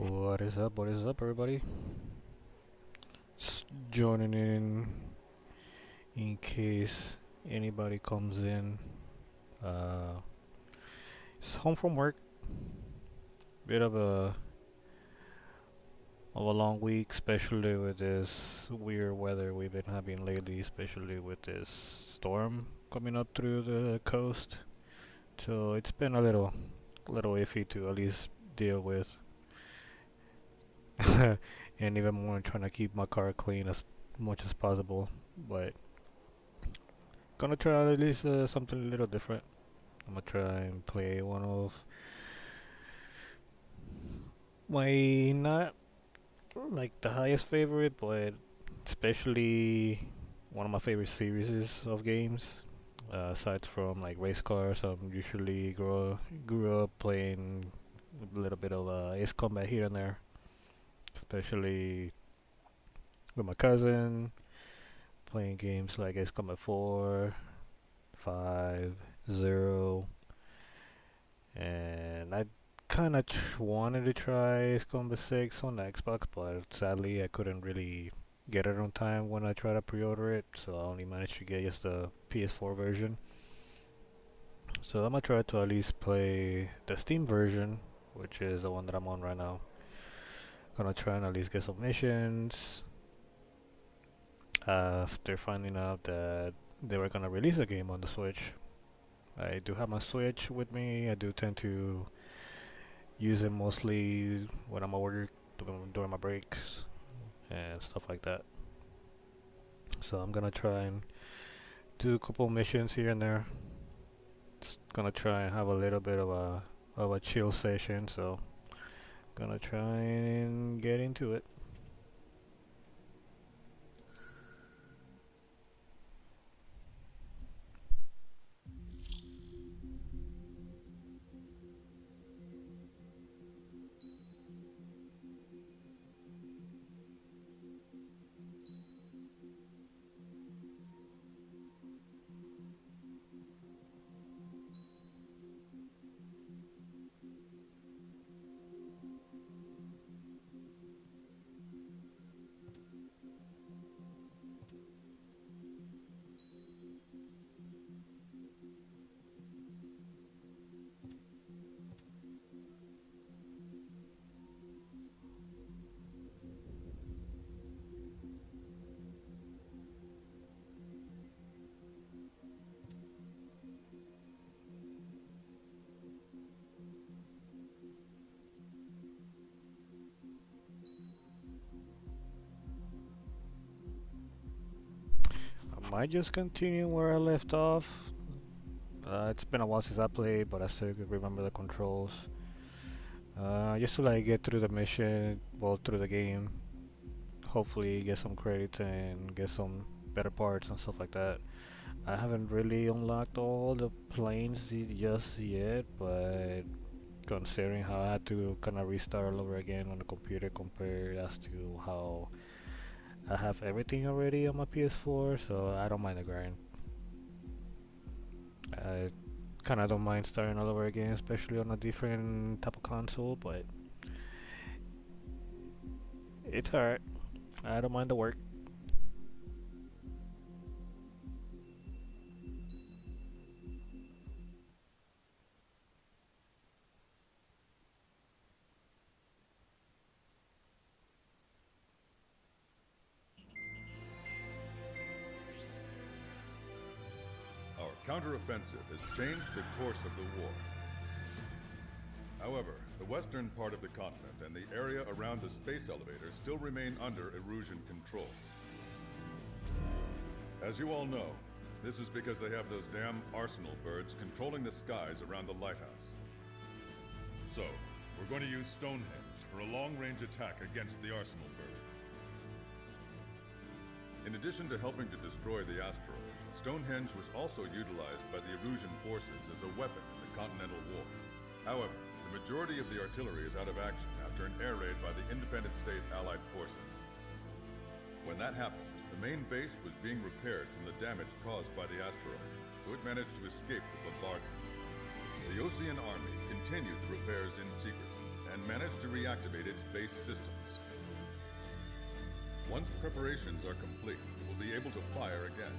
What is up? What is up, everybody? Just joining in case anybody comes in. Uh, it's home from work. Bit of a long week, especially with this weird weather we've been having lately, especially with this storm coming up through the coast. So it's been a little iffy to at least deal with, and even more trying to keep my car clean as much as possible. But gonna try at least something a little different. I'm gonna try and play one of my not like the highest favorite, but especially one of my favorite series of games. Aside from like race cars, I'm usually grew up playing a little bit of Ace Combat here and there, especially with my cousin, playing games like Ace Combat 4, 5, 0, and I kind of wanted to try Ace Combat 6 on the Xbox, but sadly I couldn't really get it on time when I tried to pre-order it, so I only managed to get just the PS4 version. So I'm gonna try to at least play the Steam version, which is the one that I'm on right now. Gonna try and at least get some missions. After finding out that they were gonna release a game on the Switch, I do have my Switch with me. I do tend to use it mostly when I'm at work, during my breaks and stuff like that. So I'm gonna try and do a couple missions here and there. Just gonna try and have a little bit of a chill session. So gonna try and get into it. I might just continue where I left off. It's been a while since I played, but I still could remember the controls. Just to like get through the mission, well, through the game. Hopefully, get some credits and get some better parts and stuff like that. I haven't really unlocked all the planes just yet, but considering how I had to kind of restart all over again on the computer compared as to how I have everything already on my PS4, so I don't mind the grind. I kind of don't mind starting all over again, especially on a different type of console, but it's alright. I don't mind the work. Our counteroffensive has changed the course of the war. However, the western part of the continent and the area around the space elevator still remain under Erusian control. As you all know, this is because they have those damn arsenal birds controlling the skies around the lighthouse. So, we're going to use Stonehenge for a long-range attack against the arsenal bird. In addition to helping to destroy the asteroid, Stonehenge was also utilized by the Erusian forces as a weapon in the Continental War. However, the majority of the artillery is out of action after an air raid by the independent state Allied forces. When that happened, the main base was being repaired from the damage caused by the asteroid, so it managed to escape the bombardment. The Osean army continued the repairs in secret, and managed to reactivate its base systems. Once preparations are complete, we'll be able to fire again.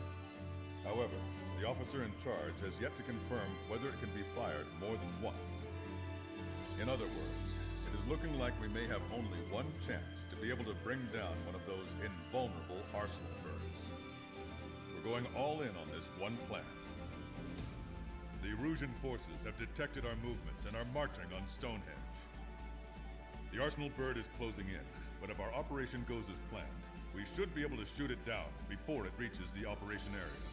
However, the officer in charge has yet to confirm whether it can be fired more than once. In other words, it is looking like we may have only one chance to be able to bring down one of those invulnerable arsenal birds. We're going all in on this one plan. The Erusian forces have detected our movements and are marching on Stonehenge. The arsenal bird is closing in, but if our operation goes as planned, we should be able to shoot it down before it reaches the operation area.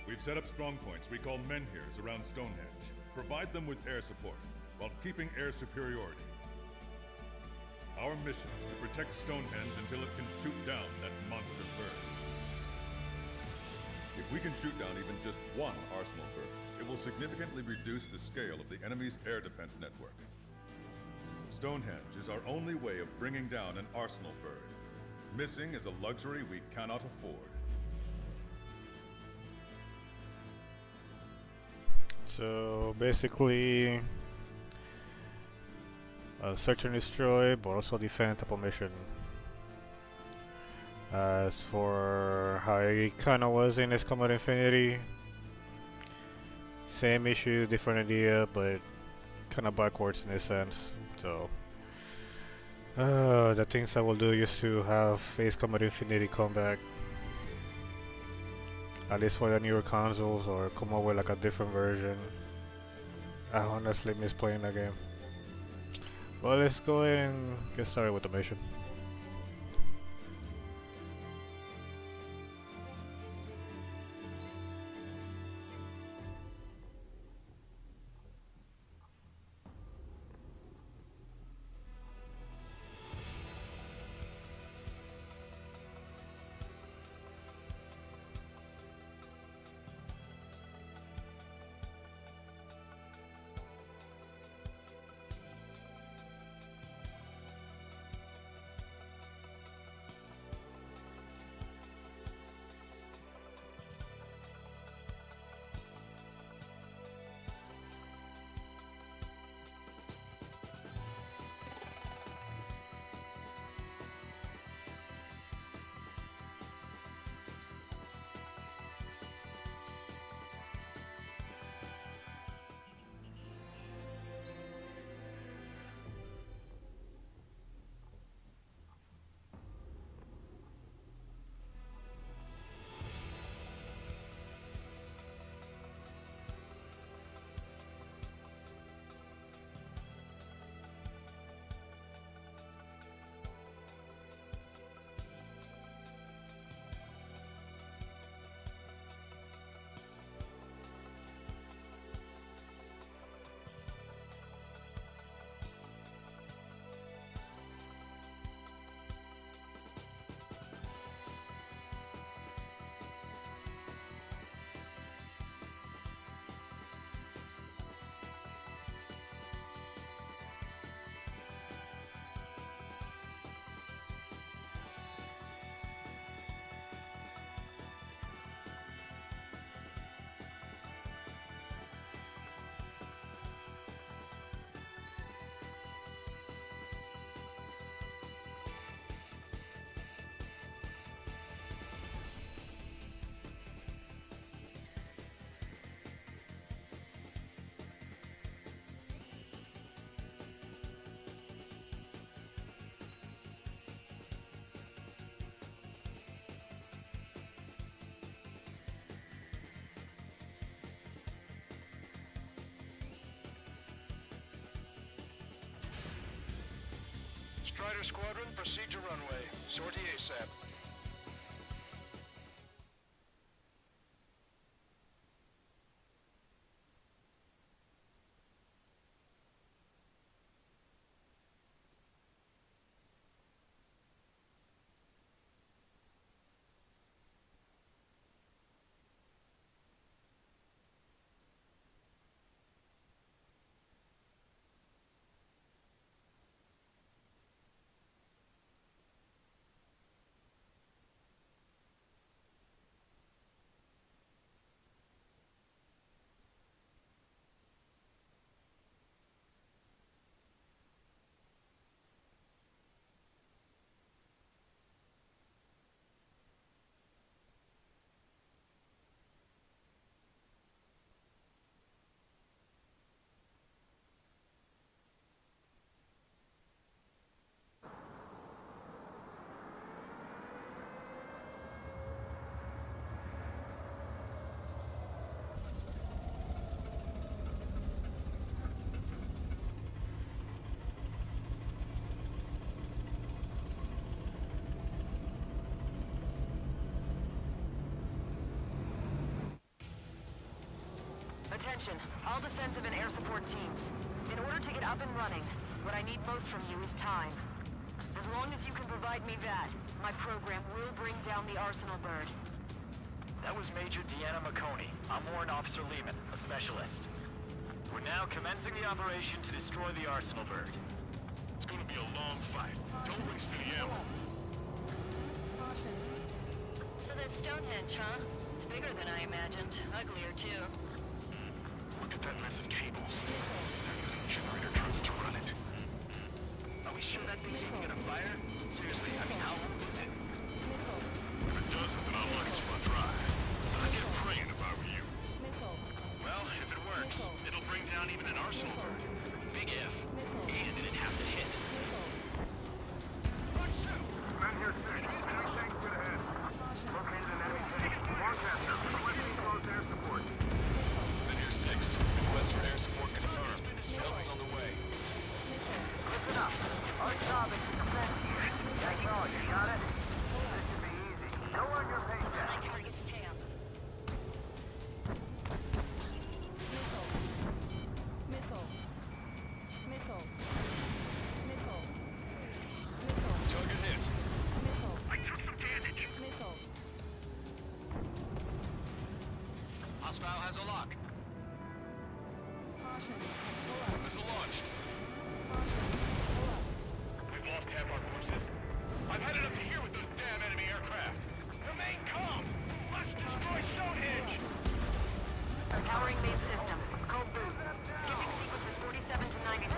We've set up strong points we call menhirs around Stonehenge. Provide them with air support, while keeping air superiority. Our mission is to protect Stonehenge until it can shoot down that monster bird. If we can shoot down even just one arsenal bird, it will significantly reduce the scale of the enemy's air defense network. Stonehenge is our only way of bringing down an arsenal bird. Missing is a luxury we cannot afford. So basically, search and destroy, but also defend type of mission. As for how it kinda was in XCOM Combat Infinity, same issue, different idea, but kinda backwards in a sense. So the things I will do is to have Ace Combat Infinity come back, at least for the newer consoles, or come up with like a different version. I honestly miss playing that game. Well, let's go ahead and get started with the mission. Strider Squadron, proceed to runway. Sortie ASAP. Attention, all defensive and air support teams. In order to get up and running, what I need most from you is time. As long as you can provide me that, my program will bring down the Arsenal bird. That was Major Deanna McConey. I'm Warrant Officer Lehman, a specialist. We're now commencing the operation to destroy the Arsenal bird. It's gonna be a long fight. Don't waste any ammo. So that's Stonehenge, huh? It's bigger than I imagined. Uglier, too. Look at that mess of cables. They're using generator trucks to run it. Are we sure that thing's even gonna fire? Seriously, I mean, how old is it? If it doesn't, then I'll let it run dry. I'd get praying if I were you. Well, if it works, it'll bring down even an Arsenal bird. Big if. And it'd have to hit. Men here 6. Enemy tanks good ahead. Located an enemy tank. Forecaster, requesting close air support. Men here 6. Request for air support confirmed. Help is on the way. Listen up. Our job is to defend here. That's all. You got it? This should be easy. Go on your paycheck. My target's tail. Target hit. I took some damage. Hostile has a lock. Missile launched. We've lost half our forces. I've had enough to here with those damn enemy aircraft. Remain calm. Let's destroy Stonehenge. Powering main system. Code boot. Skipping sequences 47 to 97.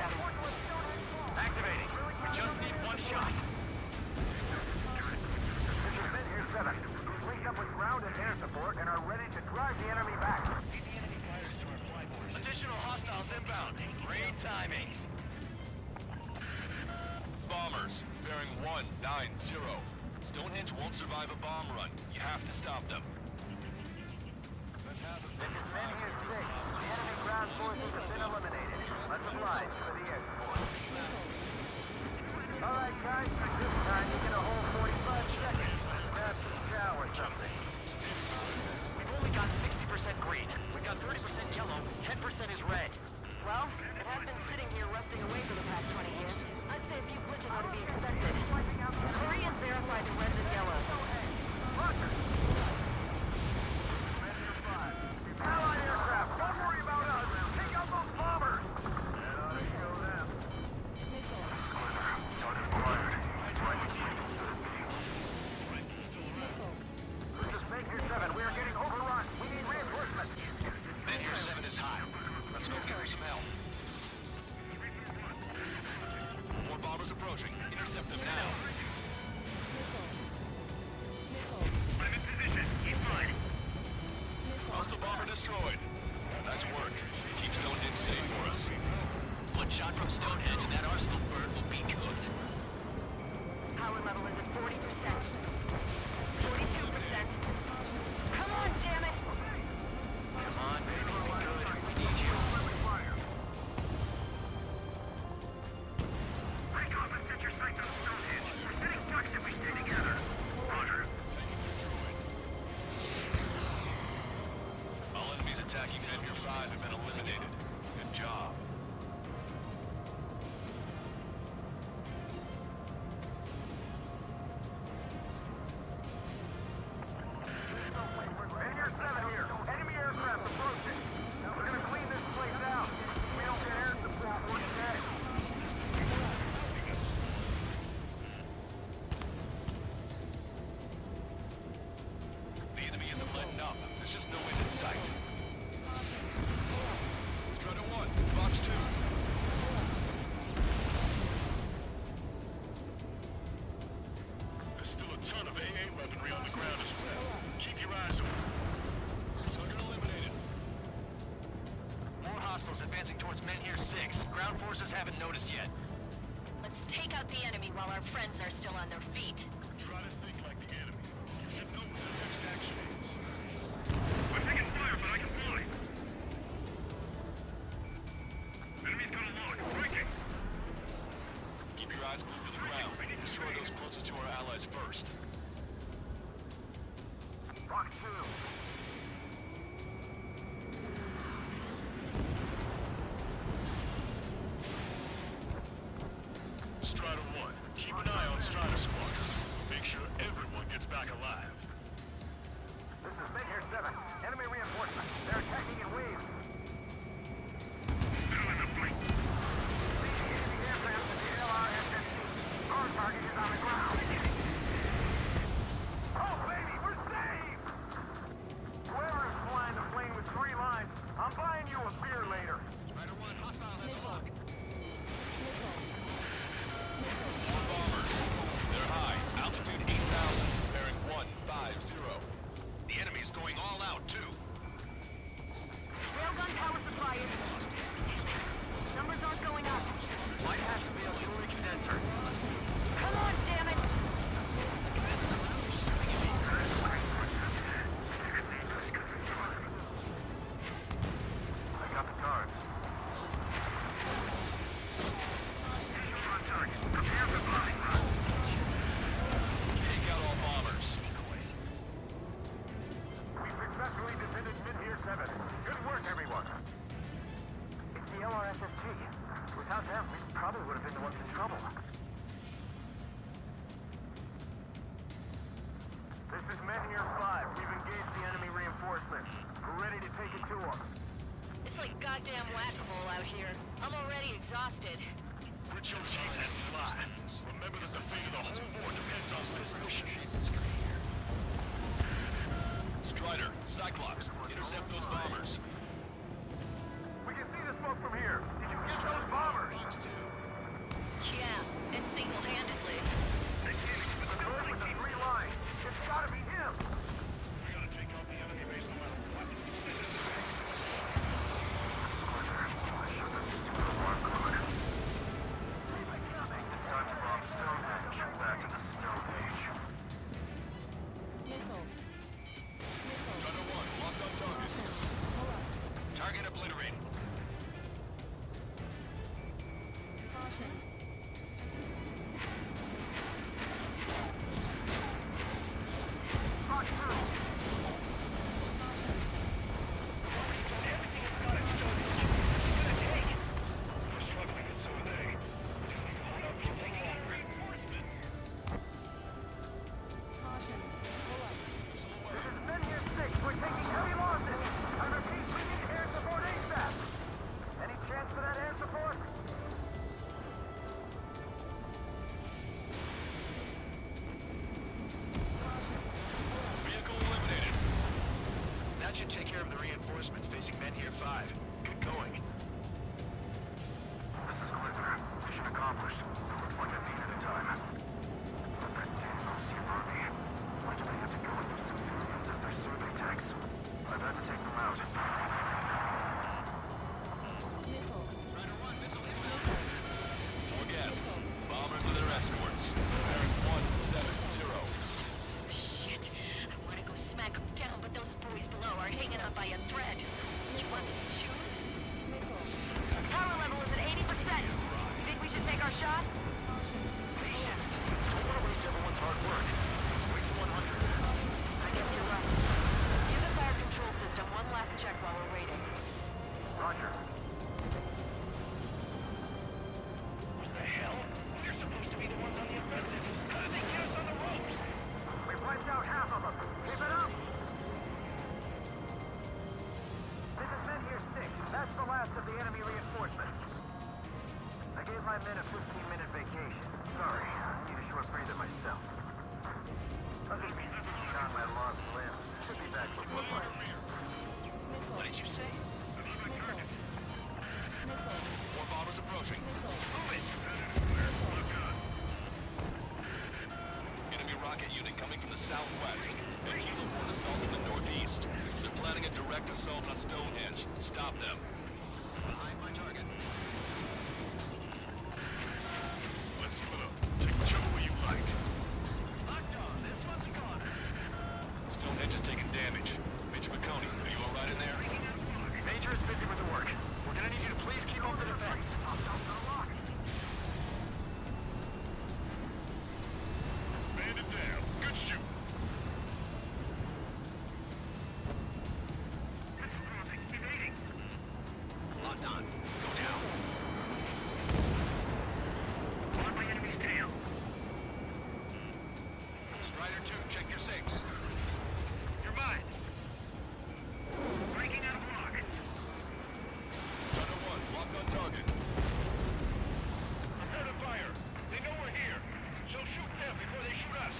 Activating. We just need one shot. This is Men here 7. Link up with ground and air support and are ready to drive the enemy back. Additional hostiles inbound. Great timing. Bombers, bearing 190. Stonehenge won't survive a bomb run. You have to stop them. That's half of Men here 6. The enemy ground forces have been eliminated. Let's oblige for the air support. All right, guys. This time you get a whole 45 seconds. Grab some chow or something. We've only got 60% green. We've got 30% yellow. 10% is red. Well, it has been sitting here rusting away for the past 20 years. I'd say a few glitches ought to be expected. Koreans verify the reds and yellows. Roger. Men here 5. Allied aircraft. Don't worry about us. Take out those bombers. That ought to show them. This is Men here 7. We are getting overrun. We need reinforcements. Men here 7 is high. Let's go give her some help. more bombers approaching. Intercept them now. I'm in position. Keep fighting. Hostile bomber destroyed. Nice work. Keep Stonehenge safe for us. One shot from Stonehenge and that Arsenal bird will be cooked. Power level is at 40%. 42%. Come on, damn it! Come on, baby. Be good. We need you. Break off and set your sights on Stonehenge. We're sitting ducks if we stay together. Roger. Tank destroyed. All enemies attacking Men here 5 have been eliminated. Good job. Men here 7 here. Enemy aircraft approaching. We're gonna clean this place out. We don't get air support for today. The enemy isn't letting up. There's just no end in sight. Strider 1, Box 2. There's still a ton of AA weaponry on the ground as well. Keep your eyes open. Target eliminated. More hostiles advancing towards Men here 6. Ground forces haven't noticed yet. Let's take out the enemy while our friends are still on their feet. Try to think like the enemy. You should know what the next action is. I'm taking fire, but I can fly. Enemy's got a lock. Breaking. Keep your eyes glued to the ground. Destroy those closest to our allies first. Box 2. SST. Without them, we probably would have been the ones in trouble. This is Menhir 5. We've engaged the enemy reinforcements. We're ready to take it to them. It's like goddamn whack-a-mole out here. I'm already exhausted. Grit your teeth and fly. Remember that the fate of the whole war depends on this mission. Strider, Cyclops, intercept those bombers. We can see the smoke from here. Did you get those bombers? Yeah, and single-handedly. The bird with the 3 lines. It's gotta be him. We gotta take out the enemy base no matter what. It's time to bomb Stonehenge. Back to the Stone Age. Strider 1, locked on target. Target obliterated. Rock through. Everything is got its Stonehenge. What's it gonna take? We're struggling, and so are they. We just need to hold out for a little longer. Reinforcements. This is Menhir 6. We're taking heavy losses. I repeat, we need air support ASAP. Any chance for that air support? Vehicle eliminated. That should take care of the reinforcements facing Menhir 5. Good going. This is Glitter. Mission accomplished. Looks like I needed a time. But that damn OC-RV. Why do they have to go into civilians as their survey techs? I've had to take them out. More guests. Bombers are their escorts. Bearing 170. Shit. I want to go smack them down, but those boys below are hanging on by a thread. You want me to choose? Power level is at 80%. You think we should take our shot? Patient. Don't want to waste everyone's hard work. Wait to 100. I guess you're right. Give the fire control system one last check while we're waiting. Roger. What the hell? They're supposed to be the ones on the offensive. How did they get us on the ropes? We wiped out half of them. Keep it up! This is Menhir 6. That's the last of the enemy reinforcements. I gave my men a 15-minute vacation. Sorry, I need a short breather myself. I'll just be stitching on my lost limbs. Should be back before lunch. What did you say? More bombers approaching. Move it! Enemy rocket unit coming from the southwest. And Kilo Horn assault from the northeast. They're planning a direct assault on Stonehenge. Stop them. Behind my target. Let's split up. Take whichever way you like. Locked on. This one's gone. Stonehenge is taking damage. Major McConey, are you alright in there? Major is busy with the work. We're gonna need you to please keep up the defense. Man it down. Good shoot. Locked on. Go down. On my enemy's tail. Strider 2, check your sigs. You're mine. Breaking out of block. Strider 1, locked on target. Prepare to fire. They know we're here. So shoot them before they shoot us.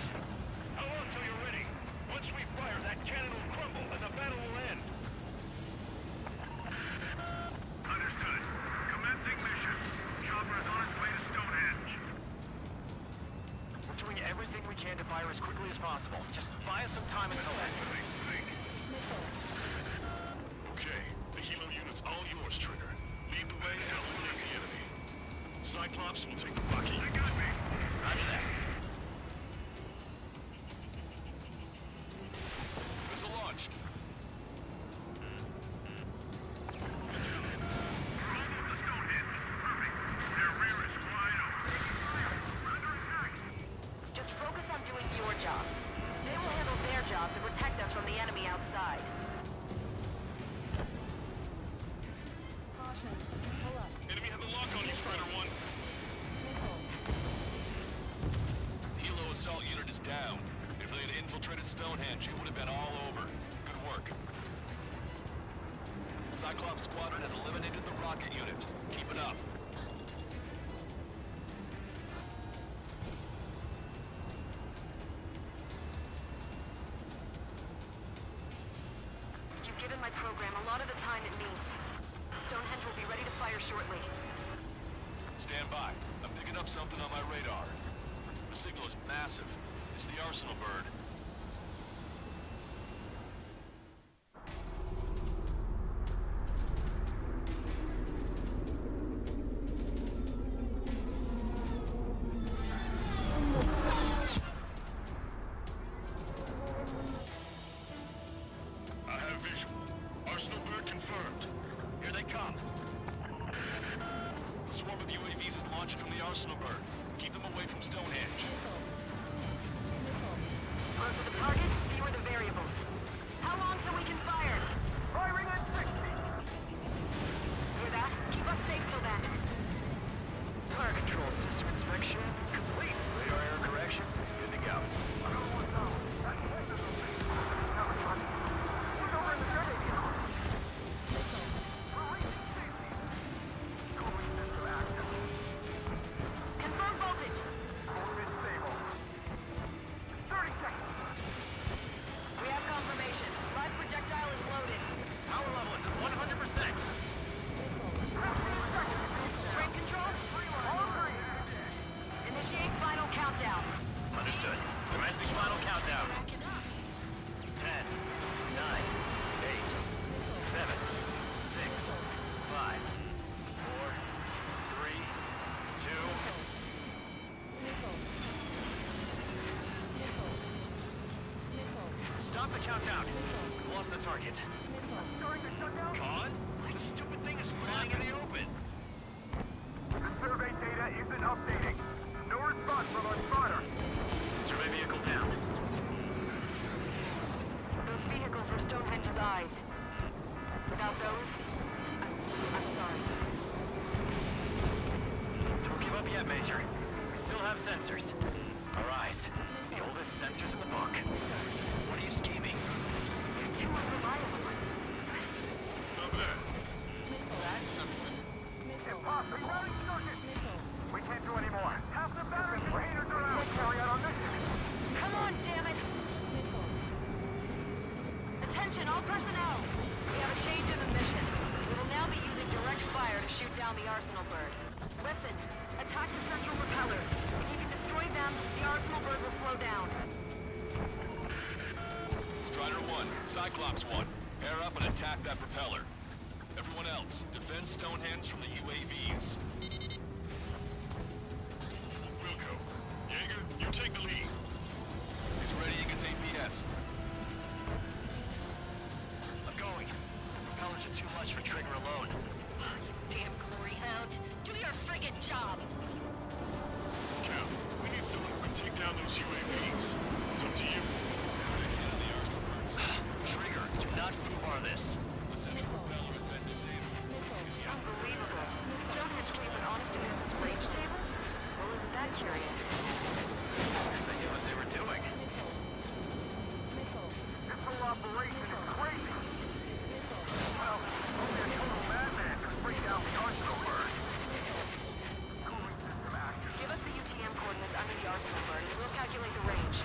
How long till you're ready? Once we fire, that cannon will crumble and the battle will end. Understood. Commencing mission. Chopper is on its way to Stonehenge. We're doing everything we can to fire as quickly as possible. Just buy us some time until then. Okay. The helo unit's all yours, Trigger. Lead the way and eliminate the enemy. Cyclops will take the rocket. They got me. Roger that. Missile launched. Just focus on doing your job. They will handle their job to protect us from the enemy outside. Enemy down. If they had infiltrated Stonehenge, it would have been all over. Good work. Cyclops Squadron has eliminated the rocket unit. Keep it up. You've given my program a lot of the time it needs. Stonehenge will be ready to fire shortly. Stand by. I'm picking up something on my radar. The signal is massive. It's the Arsenal bird. I have visual. Arsenal bird confirmed. Here they come. A swarm of UAVs is launching from the Arsenal bird. Keep them away from Stonehenge. Closer the target, fewer the variables. How long till we can fire? Firing at 60! Hear that? Keep us safe till then. Fire control system inspection complete. Radar error correction is good to go. Look over in the grenade tower. We're reaching safety. Cooling system active. Confirm voltage. Movement stable. 30 seconds. We have confirmation. Live projectile is loaded. Power level is at 100%. 15 seconds. Train control? All green. Initiate final countdown. Understood. Commencing final countdown. Racking up. 10, 9, 8, 7, 6, 5, 4, 3, 2. Stop the countdown. We've lost the target. Starting to shut down. Con? The stupid thing is flying in the open. The survey data isn't updating. No response from our spotter. Survey vehicle down. Those vehicles were Stonehenge's eyes. Without those, I'm sorry. Don't give up yet, Major. We still have sensors. Our eyes. The oldest sensors in the book. What are you scheming? They're too unreliable. Not bad. That's something. Impossible. Rerouting circuit. We can't do any more. Half the battery containers are out. Carry out our mission. Come on, damn it! Attention, all personnel! We have a change in the mission. We will now be using direct fire to shoot down the Arsenal bird. Listen, attack the central repellers. If you can destroy them, the Arsenal bird will slow down. Strider 1, Cyclops 1. Air up and attack that propeller. Everyone else, defend Stonehenge from the UAVs. Wilco. Jaeger, you take the lead. He's ready against APS. I'm going. Propellers are too much for Trigger alone. Damn glory hound. Do your friggin' job! Cap, we need someone who can take down those UAVs. It's up to you. The Arsenal bird central. Trigger, do not foobar this. The central propeller has been disabled. Unbelievable. Joker's keep an honest to goodness range table? Well, isn't that curious? They knew what they were doing. This whole operation is crazy. Well, only a total madman could bring down the Arsenal bird. Cooling system active. Give us the UTM coordinates under the Arsenal bird and we'll calculate the range.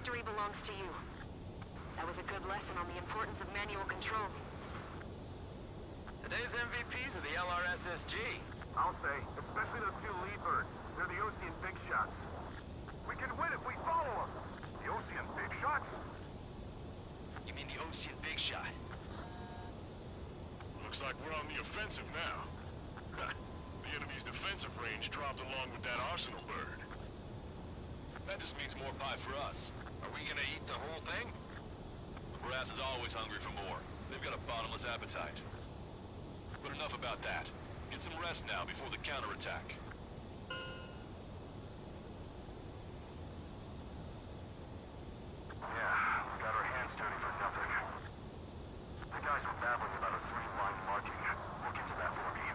victory belongs to you. That was a good lesson on the importance of manual control. Today's MVPs are the LRSSG. I'll say, especially those two lead birds. They're the Ocean Big Shots. We can win if we follow them. The Ocean Big Shots? You mean the Ocean Big Shot? Looks like we're on the offensive now. The enemy's defensive range dropped along with that arsenal bird. That just means more pie for us. Are we gonna eat the whole thing? The brass is always hungry for more. They've got a bottomless appetite. But enough about that. Get some rest now before the counterattack. Yeah, we got our hands dirty for nothing. The guys were babbling about a three-line marking. Look into that for me.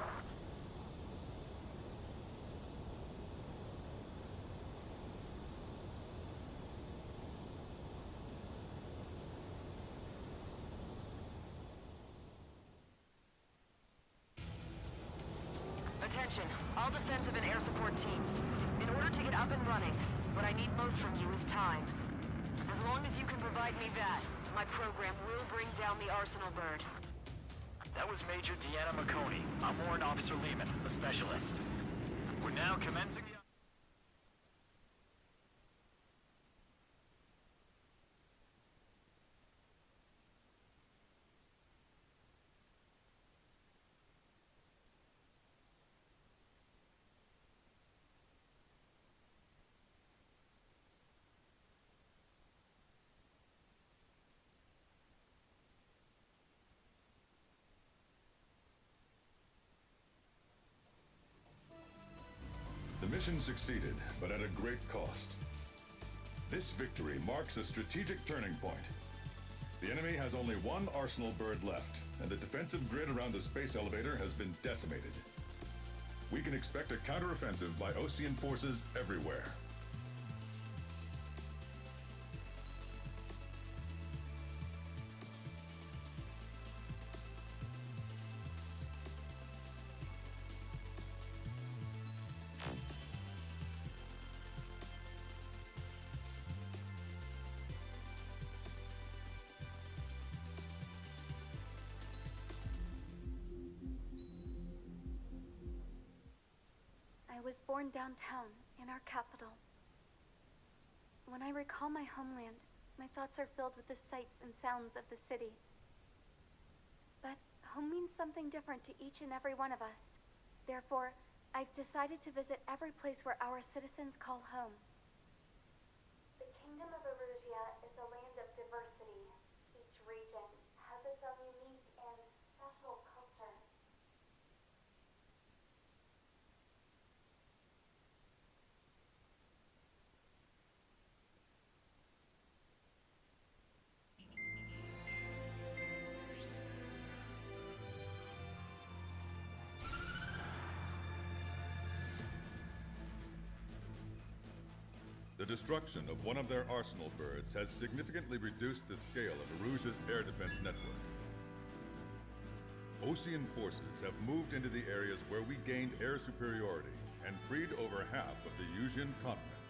Attention, all defensive and air support teams. In order to get up and running, what I need most from you is time. As long as you can provide me that, my program will bring down the Arsenal bird. That was Major Deanna McConey. I'm Warrant Officer Lehman, a specialist. We're now commencing the... The mission succeeded, but at a great cost. This victory marks a strategic turning point. The enemy has only one Arsenal bird left, and the defensive grid around the space elevator has been decimated. We can expect a counteroffensive by Osean forces everywhere. I was born downtown, in our capital. When I recall my homeland, my thoughts are filled with the sights and sounds of the city. But home means something different to each and every one of us. Therefore, I've decided to visit every place where our citizens call home. The Kingdom of Erusia is a land of diversity. Each region has its own unique and special culture. The destruction of one of their arsenal birds has significantly reduced the scale of Erusia's air defense network. Osean forces have moved into the areas where we gained air superiority and freed over half of the Eusian continent.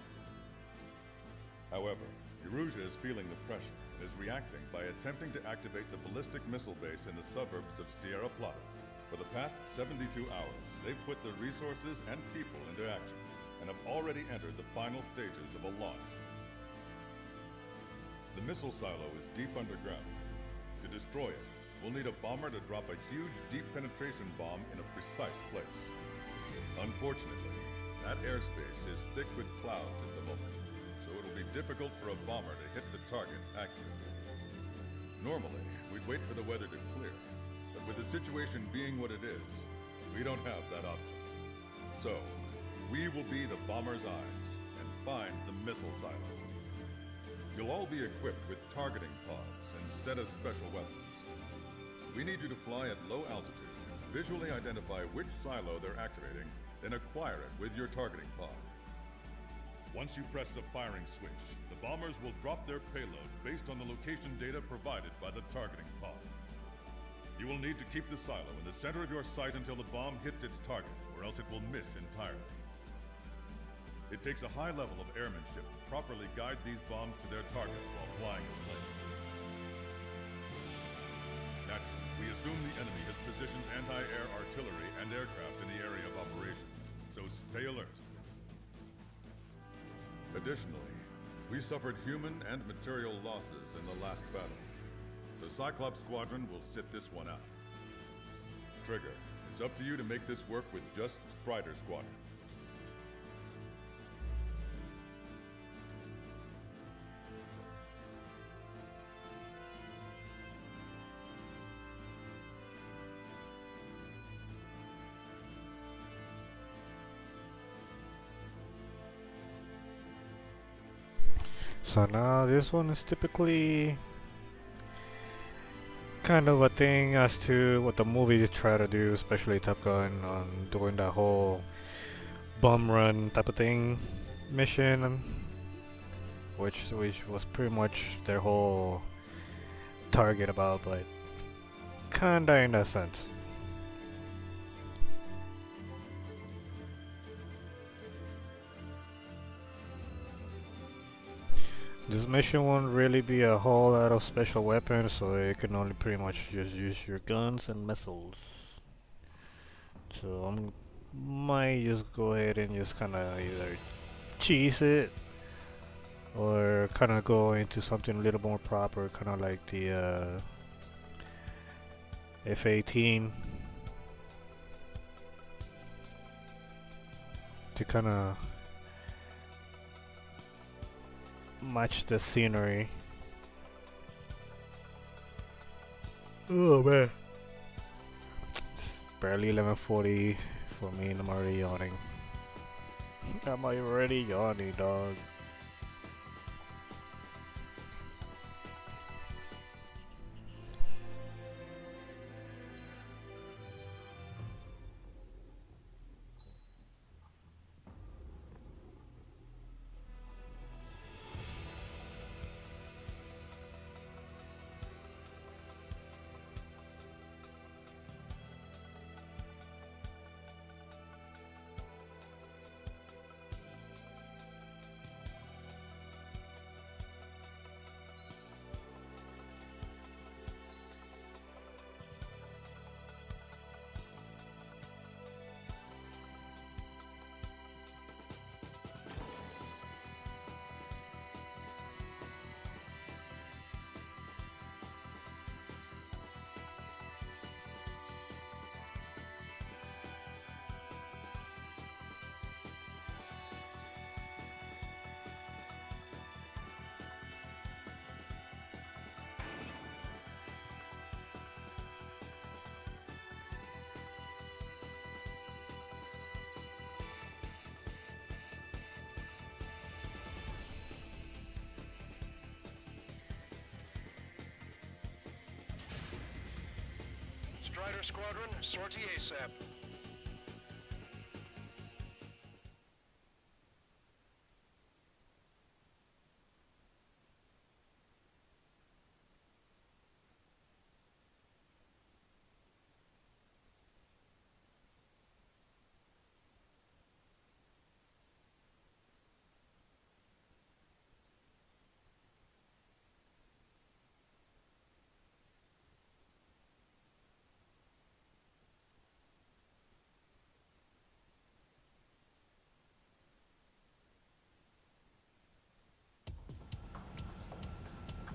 However, Erusia is feeling the pressure and is reacting by attempting to activate the ballistic missile base in the suburbs of Sierra Plata. For the past 72 hours, they've put their resources and people into action, and have already entered the final stages of a launch. The missile silo is deep underground. To destroy it, we'll need a bomber to drop a huge deep penetration bomb in a precise place. Unfortunately, that airspace is thick with clouds at the moment, so it'll be difficult for a bomber to hit the target accurately. Normally, we'd wait for the weather to clear, but with the situation being what it is, we don't have that option. So, we will be the bomber's eyes and find the missile silo. You'll all be equipped with targeting pods instead of special weapons. We need you to fly at low altitude, visually identify which silo they're activating, then acquire it with your targeting pod. Once you press the firing switch, the bombers will drop their payload based on the location data provided by the targeting pod. You will need to keep the silo in the center of your sight until the bomb hits its target, or else it will miss entirely. It takes a high level of airmanship to properly guide these bombs to their targets while flying in place. Naturally, we assume the enemy has positioned anti-air artillery and aircraft in the area of operations, so stay alert. Additionally, we suffered human and material losses in the last battle, so Cyclops Squadron will sit this one out. Trigger, it's up to you to make this work with just Strider Squadron. So now this one is typically kind of a thing as to what the movies try to do, especially Top Gun, on doing that whole bum run type of thing mission, which was pretty much their whole target about, but kinda in that sense. This mission won't really be a whole lot of special weapons, so you can only pretty much just use your guns and missiles. So might just go ahead and just kinda either cheese it or kinda go into something a little more proper, kinda like the F-18, to kinda match the scenery. Oh man, barely 11:40 for me, and I'm already yawning. I'm already yawning, dog. Strider Squadron, sortie ASAP.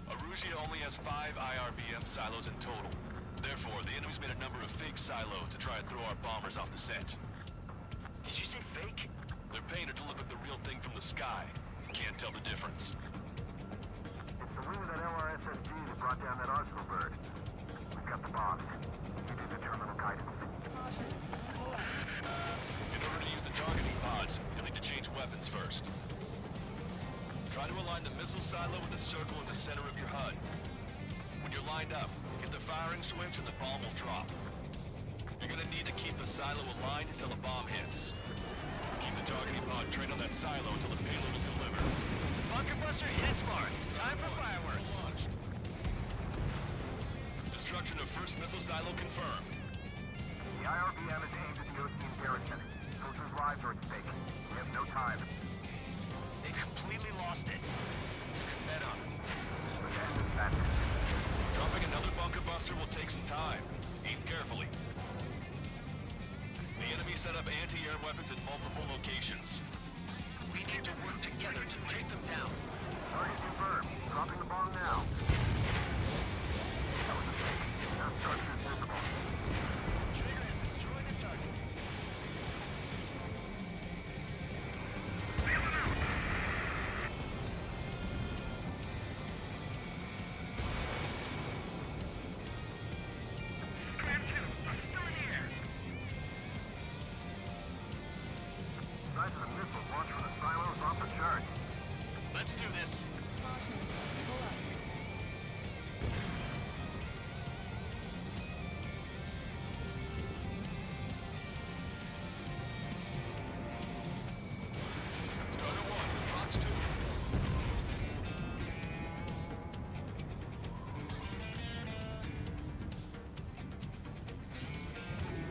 Arusia only has 5 IRBM silos in total. Therefore, the enemy's made a number of fake silos to try and throw our bombers off the scent. Did you say fake? They're painted to look like the real thing from the sky. Can't tell the difference. It's the wing of that LRSSG that brought down that Arsenal bird. We've got the bombs. You do the terminal guidance. In order to use the targeting pods, you'll need to change weapons first. Try to align the missile silo with a circle in the center of your HUD. When you're lined up, hit the firing switch and the bomb will drop. You're gonna need to keep the silo aligned until the bomb hits. Keep the targeting pod trained on that silo until the payload is delivered. Bunker buster hit its mark. Time for fireworks. Launched. Destruction of first missile silo confirmed. The IRBM is aimed at the Ocean garrison. Soldiers' lives are at stake. We have no time. completely lost it. Bet on it. Dropping another bunker buster will take some time. Aim carefully. The enemy set up anti-air weapons in multiple locations. We need to work together to take them down. Target confirmed. Dropping the bomb now. That was a mistake. No structure is visible. Trigger has destroyed the target. Size of the missile launched from the silos off the chart. Let's do this. Strider 1, Fox 2.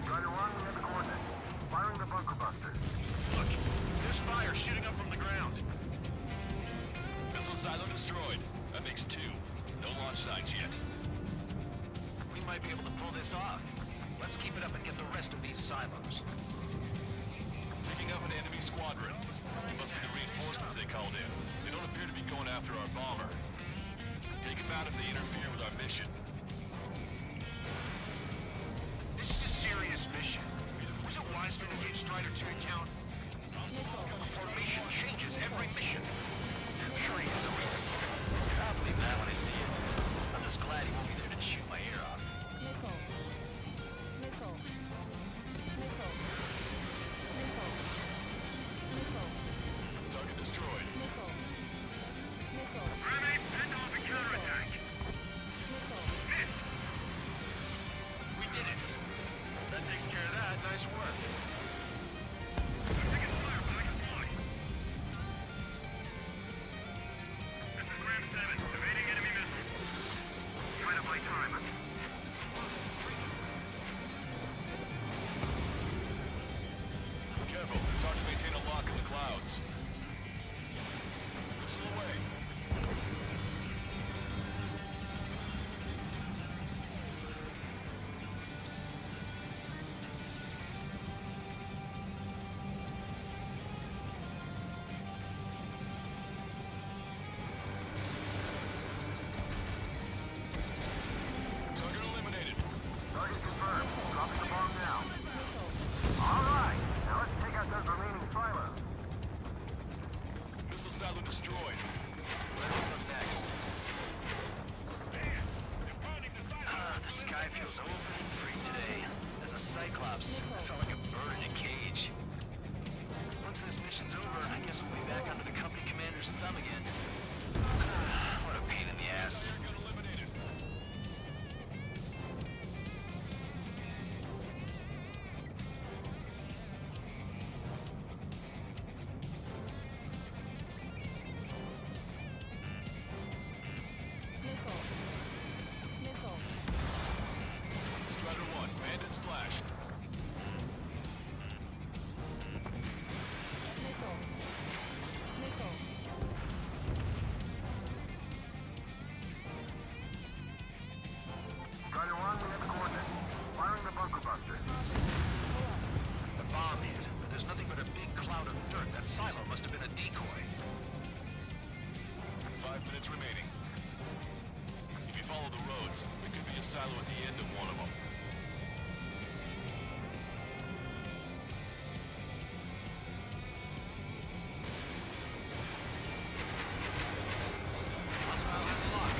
Strider 1, we have the coordinates. Firing the bunker buster. Look, there's fire shooting up from the ground. Missile silo destroyed. That makes 2. No launch signs yet. We might be able to pull this off. Let's keep it up and get the rest of these silos. Picking up an enemy squadron. It must be the reinforcements they called in. They don't appear to be going after our bomber. Take them out if they interfere with our mission. This is a serious mission. Was it wise to engage Strider 2 account? Formation changes every mission. I'm sure he has a reason for it. I'll believe that when I see it. I'm just glad he won't be there to shoot my ear off. Target destroyed. Primates, send off a counterattack. We did it. That takes care of that. Nice work. I'm taking fire, but I can fly. This is Ram 7, evading enemy missiles. Try to buy time. Careful, it's hard to maintain a lock in the clouds. Missile away. Target eliminated. Target confirmed. Dropping the bomb now. All right. Now let's take out those remaining silos. Missile silo destroyed. Where do we look next? The sky feels open and free today. As a Cyclops, I felt like a bird in a cage. Once this mission's over, I guess we'll be back under the company commander's thumb again. What a pain in the ass. Gun eliminated. Strider 1, bandit splashed. Strider 1, we have the coordinates. Firing the bunker buster. The bomb hit, but there's nothing but a big cloud of dirt. That silo must have been a decoy. 5 minutes remaining. If you follow the roads, there could be a silo at the end of one of them. Hostile has a lock.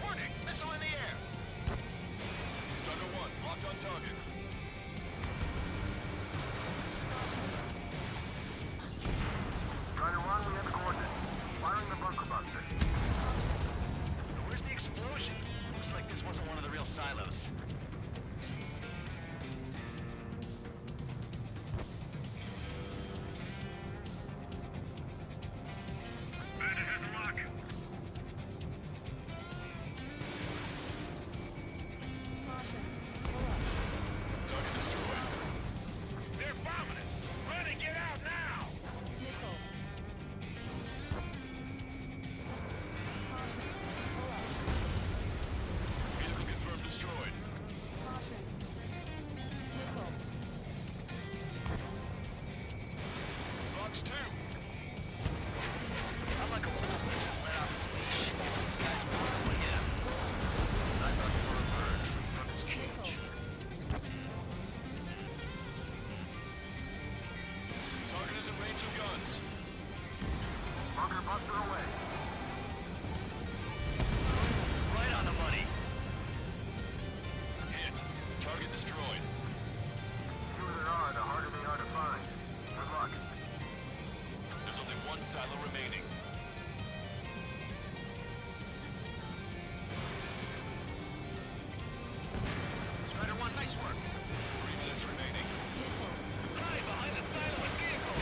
Warning! Missile in the air! Strider 1, locked on target. Strider 1, we have the coordinates. Firing the bunker buster. Where's the explosion? Looks like this wasn't one of the real silos. Bandit has a lock. guns. Bunker buster away. Right on the money. Hit. Target destroyed. The fewer there are, the harder they are to find. Good luck. There's only one silo remaining. Strider 1, nice work. 3 minutes remaining. Hide behind the silo and vehicle.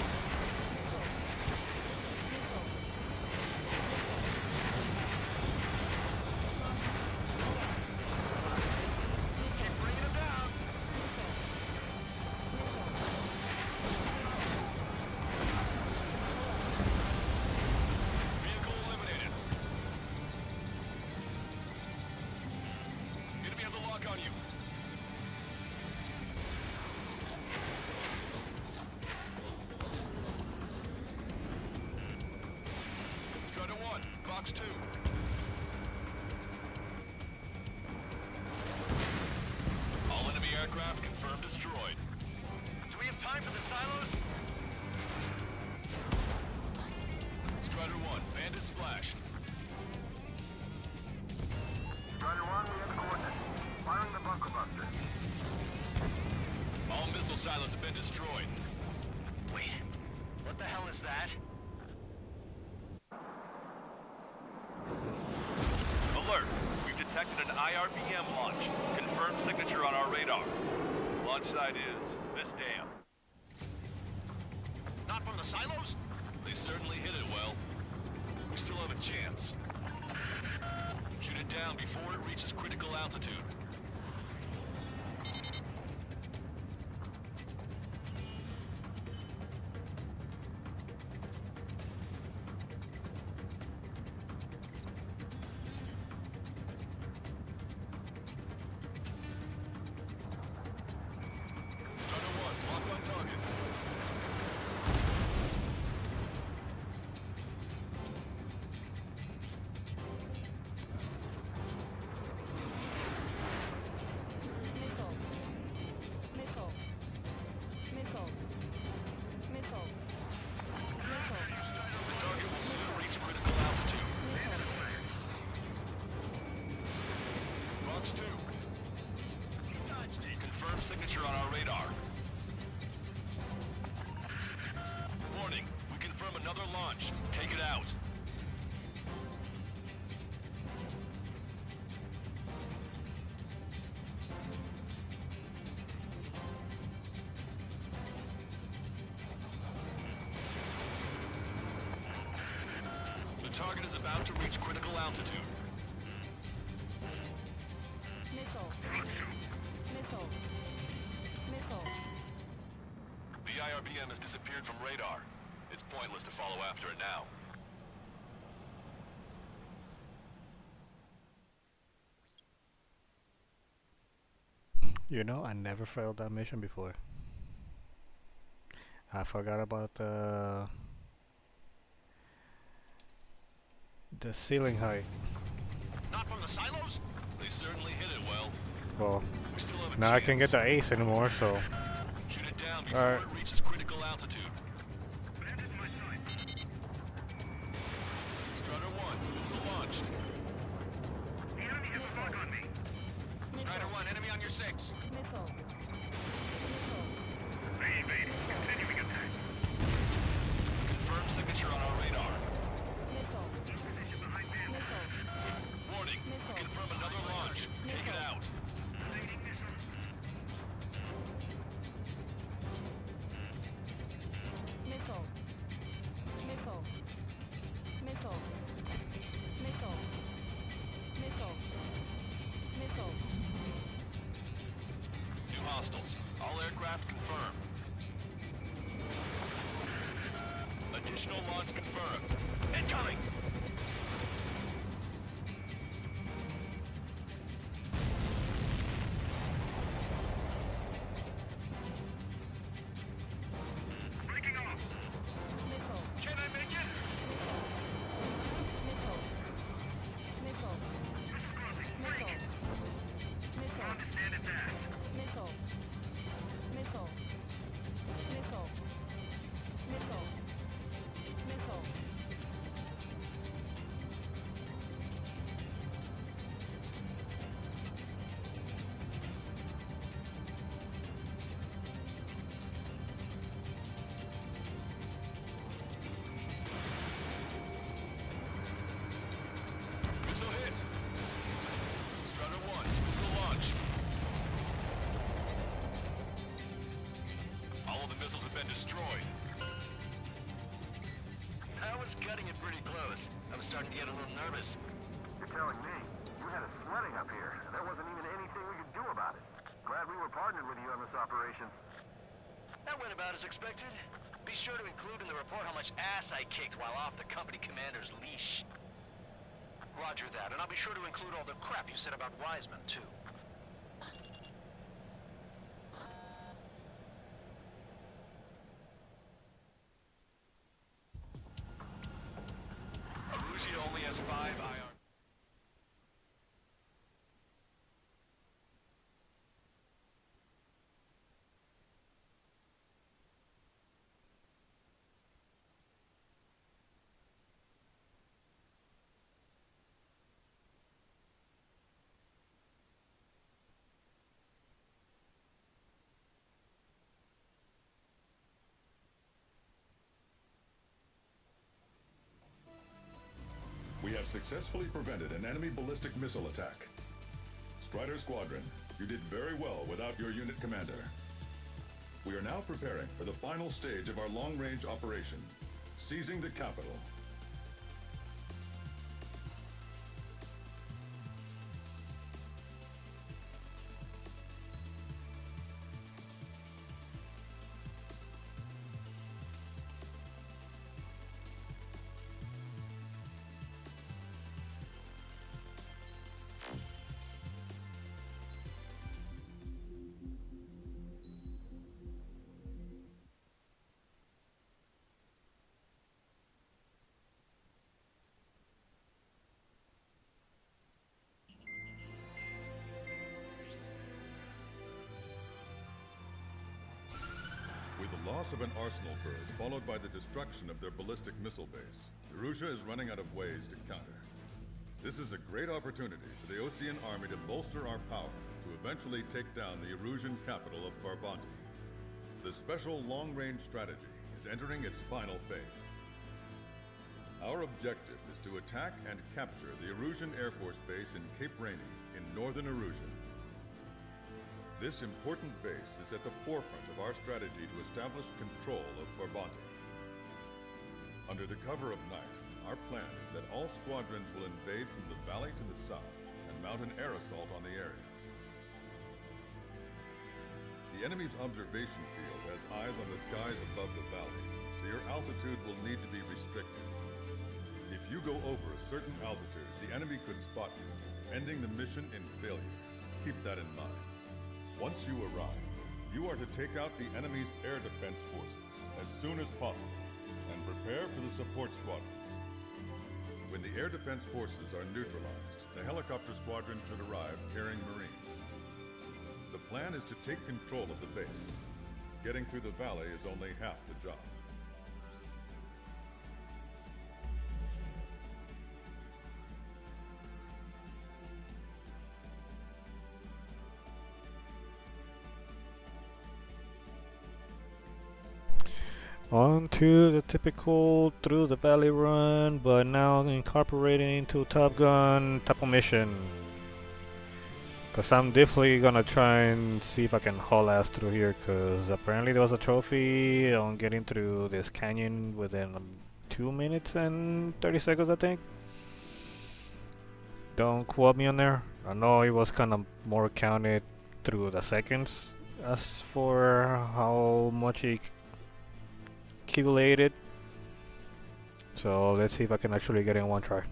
Keep bringing them down. Vehicle eliminated. Enemy has a lock on you. Strider 1, Fox 2. All enemy aircraft confirmed destroyed. Do we have time for the silos? Strider 1, bandit splashed. Strider 1, we have the coordinates. Firing the bunker buster. All missile silos have been destroyed. Wait, what the hell is that? Alert! We've detected an IRBM launch. Confirmed signature on our radar. Launch site is this dam. Not from the silos? They certainly hit it well. We still have a chance. Shoot it down before it reaches critical altitude. Strider 1, lock on target. The target will soon reach critical altitude. Fox 2. Confirm signature on our radar. Warning, we confirm another launch. Take it out. The target is about to reach critical altitude. The IRBM has disappeared from radar. It's pointless to follow after it now. You know, I never failed that mission before. I forgot about the ceiling height. Not from the silos? They certainly hit it well. Well, We still have a now I chance. can't get the ace anymore, so Shoot it down before Alright. it reaches critical altitude. Strider 1, missile launched. The enemy has a lock on me. Strider 1, enemy on your 6. Evading. Continuing attack. Confirm signature on our radar. Position behind bandit. Warning, we confirm another launch. Take it out. Evading missile. New hostiles. All aircraft confirmed. Additional launch confirmed. Incoming! Breaking off. Can I make it? Missile crossing. Break. Understand its ass. destroyed. I was cutting it pretty close. I was starting to get a little nervous. You're telling me you had us sweating up here. There wasn't even anything we could do about it. Glad we were partnered with you on this operation. That went about as expected. Be sure to include in the report how much ass I kicked while off the company commander's leash. Roger that, and I'll be sure to include all the crap you said about Wiseman, too. Erusea only has 5 IR. We have successfully prevented an enemy ballistic missile attack. Strider Squadron, you did very well without your unit commander. We are now preparing for the final stage of our long-range operation, seizing the capital. With the loss of an arsenal bird, followed by the destruction of their ballistic missile base, Erusea is running out of ways to counter. This is a great opportunity for the Osean army to bolster our power to eventually take down the Erusian capital of Farbanti. The special long-range strategy is entering its final phase. Our objective is to attack and capture the Erusian Air Force Base in Cape Rainy in northern Erusia. This important base is at the forefront of our strategy to establish control of Farbanti. Under the cover of night, our plan is that all squadrons will invade from the valley to the south and mount an air assault on the area. The enemy's observation field has eyes on the skies above the valley, so your altitude will need to be restricted. If you go over a certain altitude, the enemy could spot you, ending the mission in failure. Keep that in mind. Once you arrive, you are to take out the enemy's air defense forces as soon as possible and prepare for the support squadrons. When the air defense forces are neutralized, the helicopter squadron should arrive carrying Marines. The plan is to take control of the base. Getting through the valley is only half the job. On to the typical through the valley run, but now incorporating into Top Gun type of mission. Cause I'm definitely gonna try and see if I can haul ass through here, cause apparently there was a trophy on getting through this canyon within 2 minutes and 30 seconds, I think. Don't quote me on there. I know it was kind of more counted through the seconds as for how much it accumulated. So let's see if I can actually get it in one try.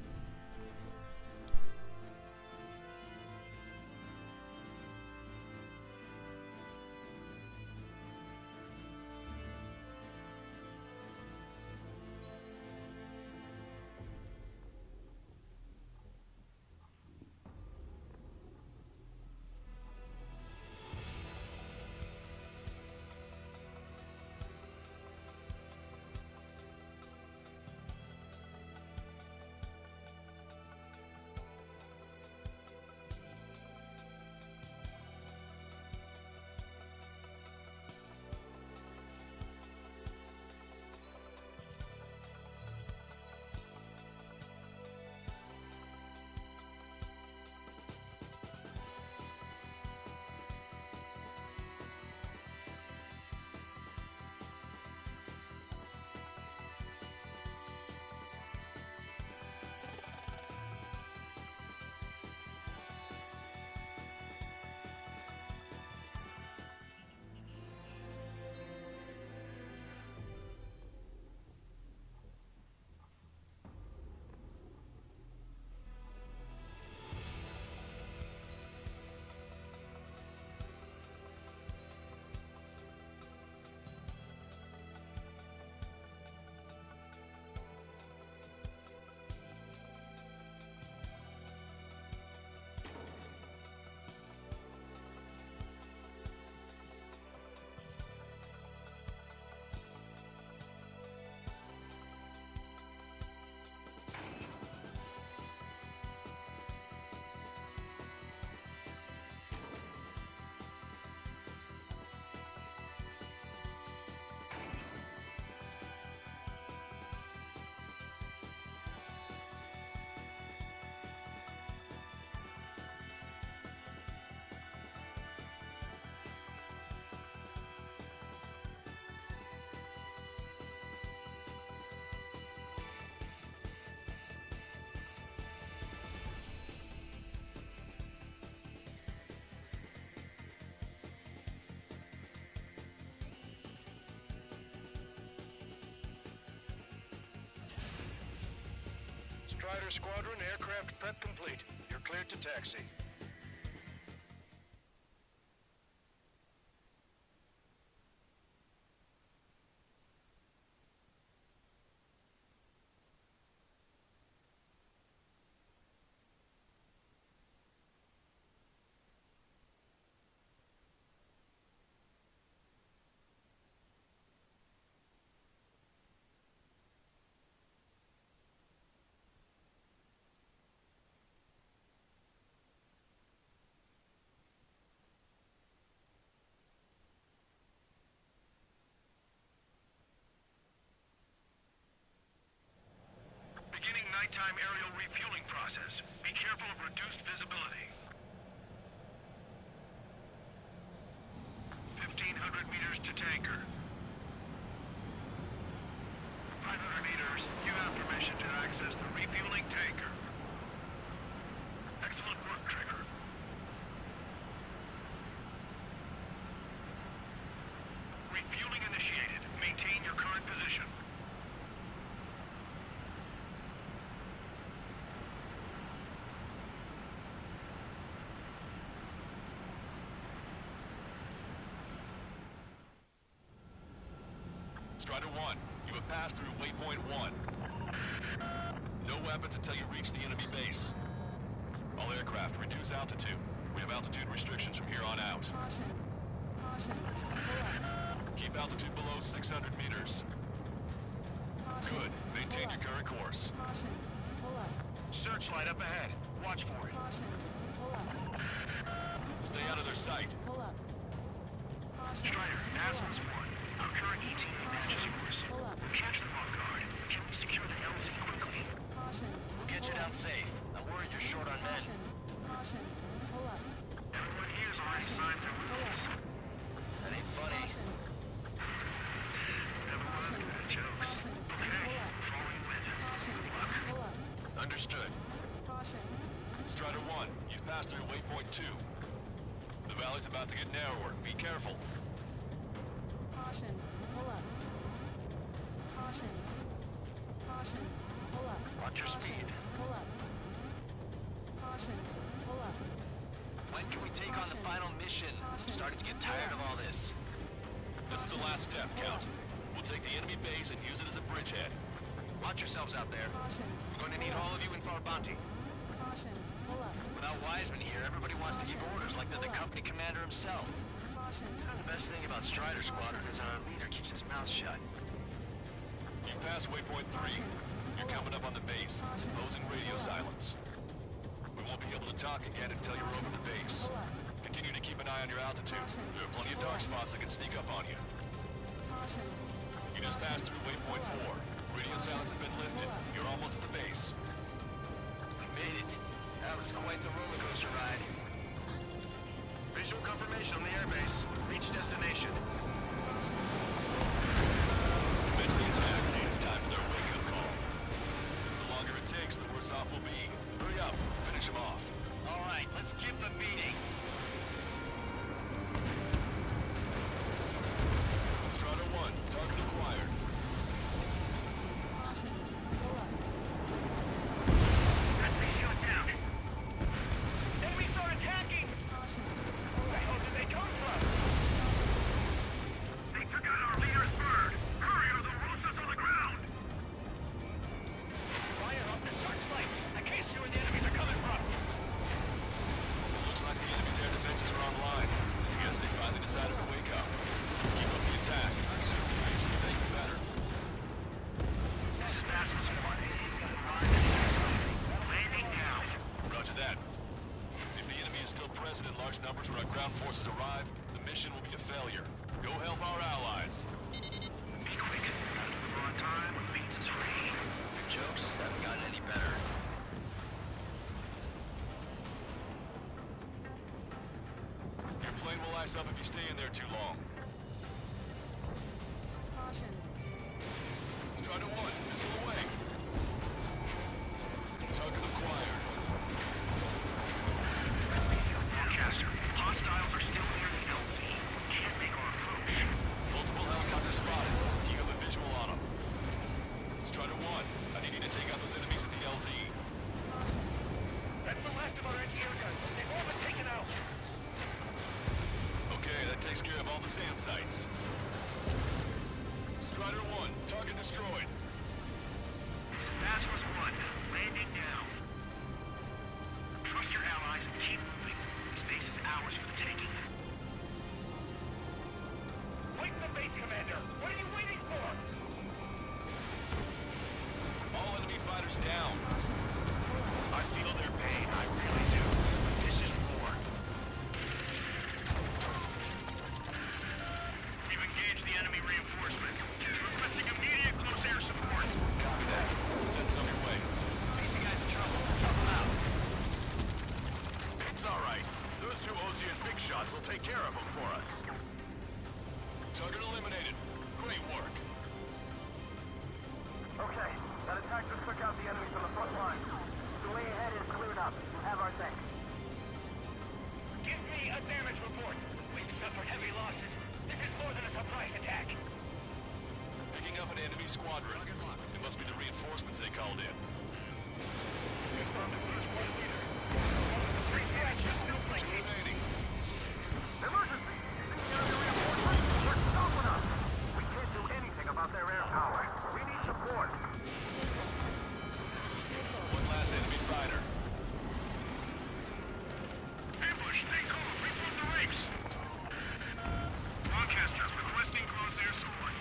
Strider Squadron, aircraft prep complete. You're cleared to taxi. Beginning nighttime aerial refueling process. Be careful of reduced visibility. 1,500 meters to tanker. 500 meters. You have permission to access the refueling tanker. Excellent work, Trigger. Refueling initiated. Maintain your current position. Strider 1, you have passed through waypoint 1. No weapons until you reach the enemy base. All aircraft, reduce altitude. We have altitude restrictions from here on out. Keep altitude below 600 meters. Good. Maintain your current course. Searchlight up ahead. Watch for it. Stay out of their sight. Strider, Aslan's one. Our current ETA matches yours. We'll catch them off guard. Can we secure the LZ quickly? We'll get you down safe. I'm worried you're short on men. Everyone here's already signed their wills. That ain't funny. Never was good at jokes. Okay, falling wind. Good luck. Understood. Strider 1, you've passed through waypoint 2. The valley's about to get narrower. Be careful. Watch your speed. When can we take on the final mission? I'm starting to get tired of all this. This is the last step, Count. We'll take the enemy base and use it as a bridgehead. Watch yourselves out there. We're going to need all of you in Farbanti. Without Wiseman here, everybody wants to give orders like they're the company commander himself. The best thing about Strider Squadron is our leader keeps his mouth shut. You've passed waypoint 3. You're coming up on the base, imposing radio silence. We won't be able to talk again until you're over the base. Continue to keep an eye on your altitude. There are plenty of dark spots that can sneak up on you. You just passed through waypoint 4. Radio silence has been lifted. You're almost at the base. We made it. That was quite the roller coaster ride. Visual confirmation on the airbase. Reach destination. Commence the attack. It's time for their wake-up call. The longer it takes, the worse off we'll be. Hurry up. Finish them off. All right, let's give them a meeting. Strider 1, target acquired. That's me shut down. Enemies are attacking! Where the hell did they come from? They took out our leader's bird. Hurry or they'll roast us on the ground! Fire up the searchlight! I can't see where the enemies are coming from! It looks like the enemy's air defenses are online. I guess they finally decided to wake up. Keep up the attack. Soon we'll finish this thing better. This is Aslan's one. Landing now. Roger that. If the enemy is still present in large numbers when our ground forces arrive, the mission will be a failure. Go help our allies. Be quick. Gotta deliver on time or the beans is free. Your jokes haven't gotten any better. Your plane will ice up if you stay in there too long. Strider 1, missile away. Target acquired. Forecaster, hostiles are still near the LZ. Can't make our approach. Multiple helicopters spotted. Do you have a visual on them? Strider 1, I need you to take out those enemies at the LZ. That takes care of all the SAM sites. Strider 1, target destroyed. Basilisk 1, landing down. Trust your allies and keep moving. This base is ours for the taking. Fight the base, Commander! What are you waiting for? All enemy fighters down. I feel their pain, I really do. This is war. We've engaged the enemy reinforcement. Requesting immediate close air support. Copy that. Send some your way. These guys in trouble. Help them out. It's all right. Those two Ozian big shots will take care of them for us. Target eliminated. Great work. Okay, that attack just took out the enemy from the front line. The way ahead is cleared up. You have our thanks. Give me a damage report. We've suffered heavy losses. This is more than a surprise attack. Picking up an enemy squadron. It must be the reinforcements they called in. Confirm the first one leader. Three flashes, no Two remaining. Emergency! The enemy reinforcements! They're stopping us! We can't do anything about their air power. We need support. One last enemy fighter. Ambush, stay cool. Reform the ranks. Rochester, requesting close air support.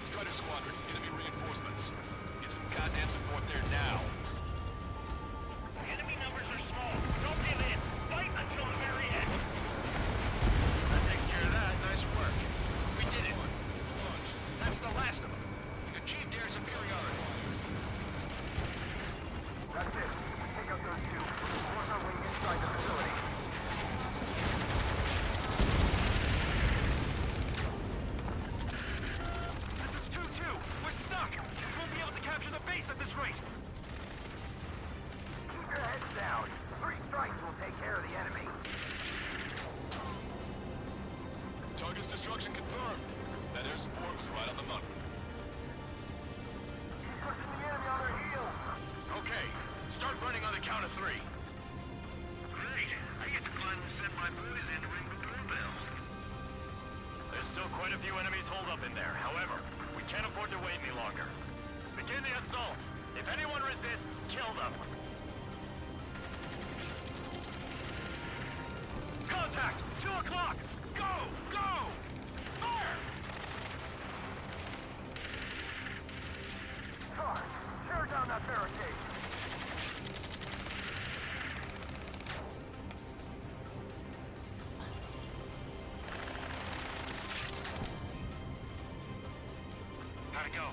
Strider squadron, enemy reinforcements. Get some goddamn support there now. Enemy numbers are small. Don't give in. Fight until the very end. That takes care of that. Nice work. We did it. That's the last of them. We've achieved air superiority. That's it. We take out those two. Force our way inside the facility. This is 2-2. We're stuck. We won't be able to capture the base at this rate. Keep your heads down. 3 strikes will take care of the enemy. Target's destruction confirmed. That air support was right on the money. He's pushing the enemy on their heels. Okay. Start running on the count of 3. Great. I get to finally send my boys in to ring the doorbell. There's still quite a few enemies holed up in there. However, we can't afford to wait any longer. Begin the assault. If anyone resists, kill them. Contact! 2 o'clock! Go! Go! Fire! Car, tear down that barricade. How'd it go?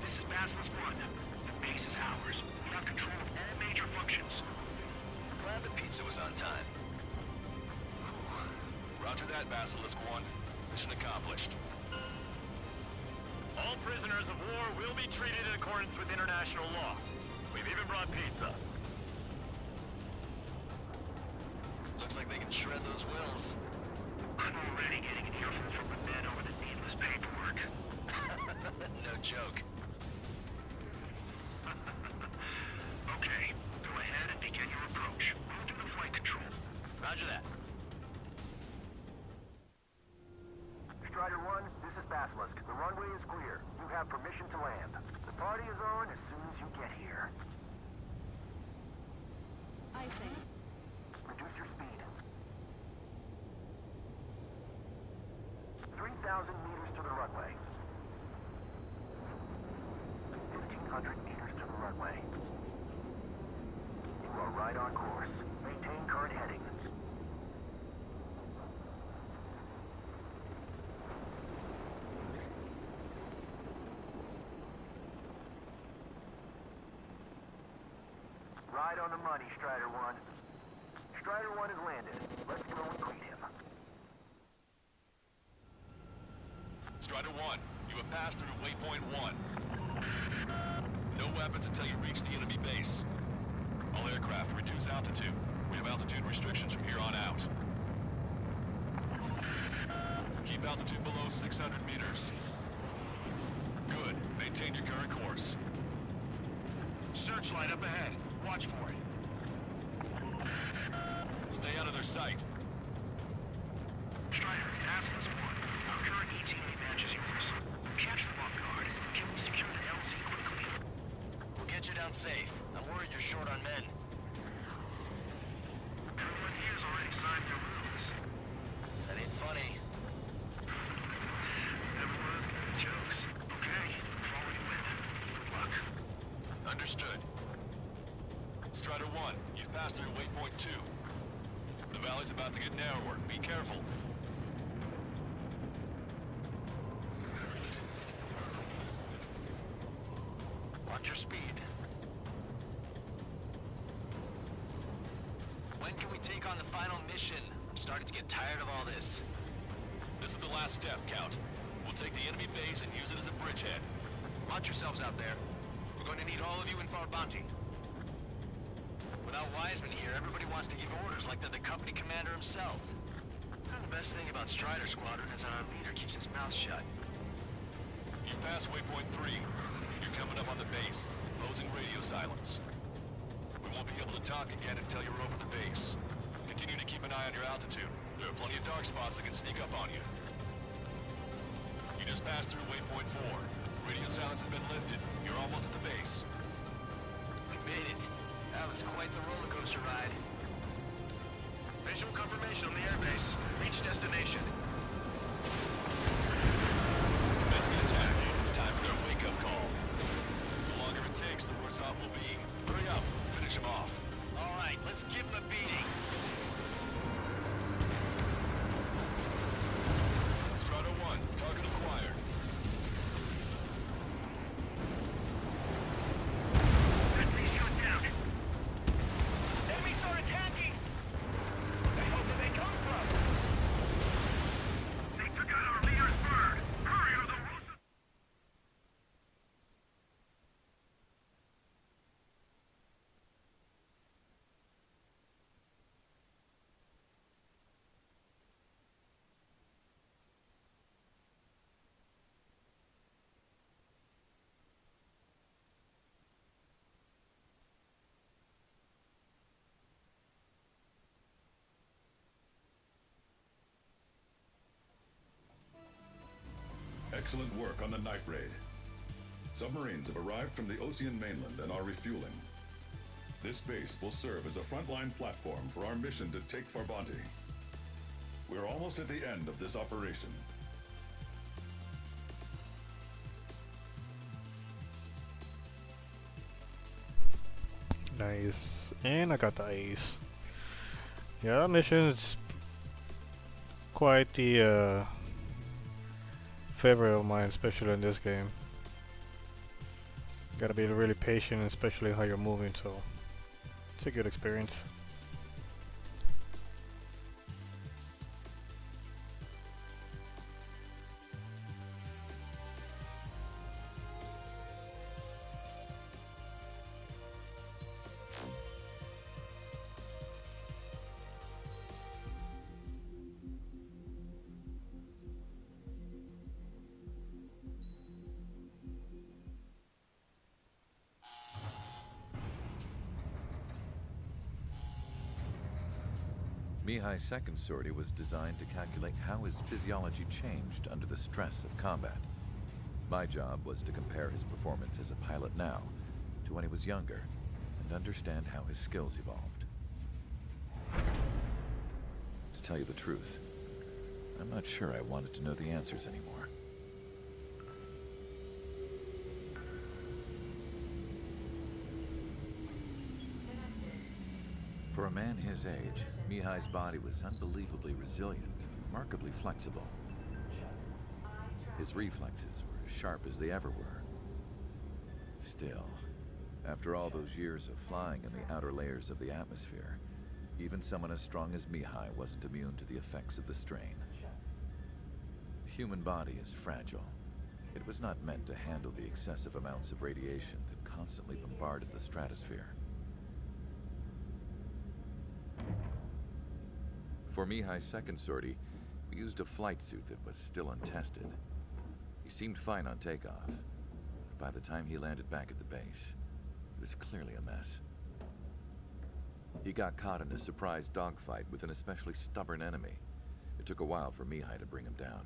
This is Basilisk 1. The base is ours. We have control of all major functions. Glad the pizza was on time. Roger that, Basilisk 1. Mission accomplished. All prisoners of war will be treated in accordance with international law. We've even brought pizza. Looks like they can shred those wills. I'm already getting an earful from the men over the needless paperwork. No joke. Okay, go ahead and begin your approach. Move to the flight control. Roger that. Strider 1, this is Basilisk. The runway is clear. You have permission to land. The party is on as soon as you get here. I think. Reduce your speed. 3,000 meters to the runway. 1,500 meters to the runway. You are right on course. Maintain current heading. Right on the money, Strider 1. Strider 1 has landed. Let's go and greet him. Strider 1, you have passed through waypoint 1. No weapons until you reach the enemy base. All aircraft reduce altitude. We have altitude restrictions from here on out. Keep altitude below 600 meters. Good. Maintain your current course. Search searchlight up ahead. Watch for it. Stay out of their sight. Strider, ask us one. Our current ETA matches yours. Catch them off guard. Can we secure the LZ quickly? We'll get you down safe. I'm worried you're short on men. Everyone here's already signed their rules. That ain't funny. Never was good at jokes. Okay, follow you in. Good luck. Understood. Strider 1, you've passed through waypoint 2. The valley's about to get narrower. Be careful. Watch your speed. When can we take on the final mission? I'm starting to get tired of all this. This is the last step, Count. We'll take the enemy base and use it as a bridgehead. Watch yourselves out there. We're going to need all of you in Farbanti. Without Wiseman here, everybody wants to give orders like they're the company commander himself. And the best thing about Strider Squadron is our leader keeps his mouth shut. You've passed waypoint 3. You're coming up on the base, imposing radio silence. We won't be able to talk again until you're over the base. Continue to keep an eye on your altitude. There are plenty of dark spots that can sneak up on you. You just passed through waypoint 4. Radio silence has been lifted. You're almost at the base. We made it. That was quite the roller coaster ride. Visual confirmation on the airbase. Reach destination. That's the attack. It's time for their wake-up call. The longer it takes, the worse off we'll be. Hurry up. Finish them off. All right, let's give him a beating. Strider 1, target acquired. Friendly shot down. Enemies are attacking! The hell did they come from? They took out our leader's bird. Hurry or the Russo... Excellent work on the night raid. Submarines have arrived from the Ocean mainland and are refueling. This base will serve as a frontline platform for our mission to take Farbanti. We're almost at the end of this operation. Nice. And I got the ace. Yeah, that mission's quite the favorite of mine, especially in this game. Gotta be really patient, especially how you're moving, so it's a good experience. Mihai's second sortie was designed to calculate how his physiology changed under the stress of combat. My job was to compare his performance as a pilot now to when he was younger and understand how his skills evolved. To tell you the truth, I'm not sure I wanted to know the answers anymore. For a man his age, Mihai's body was unbelievably resilient, remarkably flexible. His reflexes were as sharp as they ever were. Still, after all those years of flying in the outer layers of the atmosphere, even someone as strong as Mihai wasn't immune to the effects of the strain. The human body is fragile. It was not meant to handle the excessive amounts of radiation that constantly bombarded the stratosphere. For Mihai's second sortie, we used a flight suit that was still untested. He seemed fine on takeoff. By the time he landed back at the base, was clearly a mess. He got caught in a surprise dogfight with an especially stubborn enemy. It took a while for Mihai to bring him down.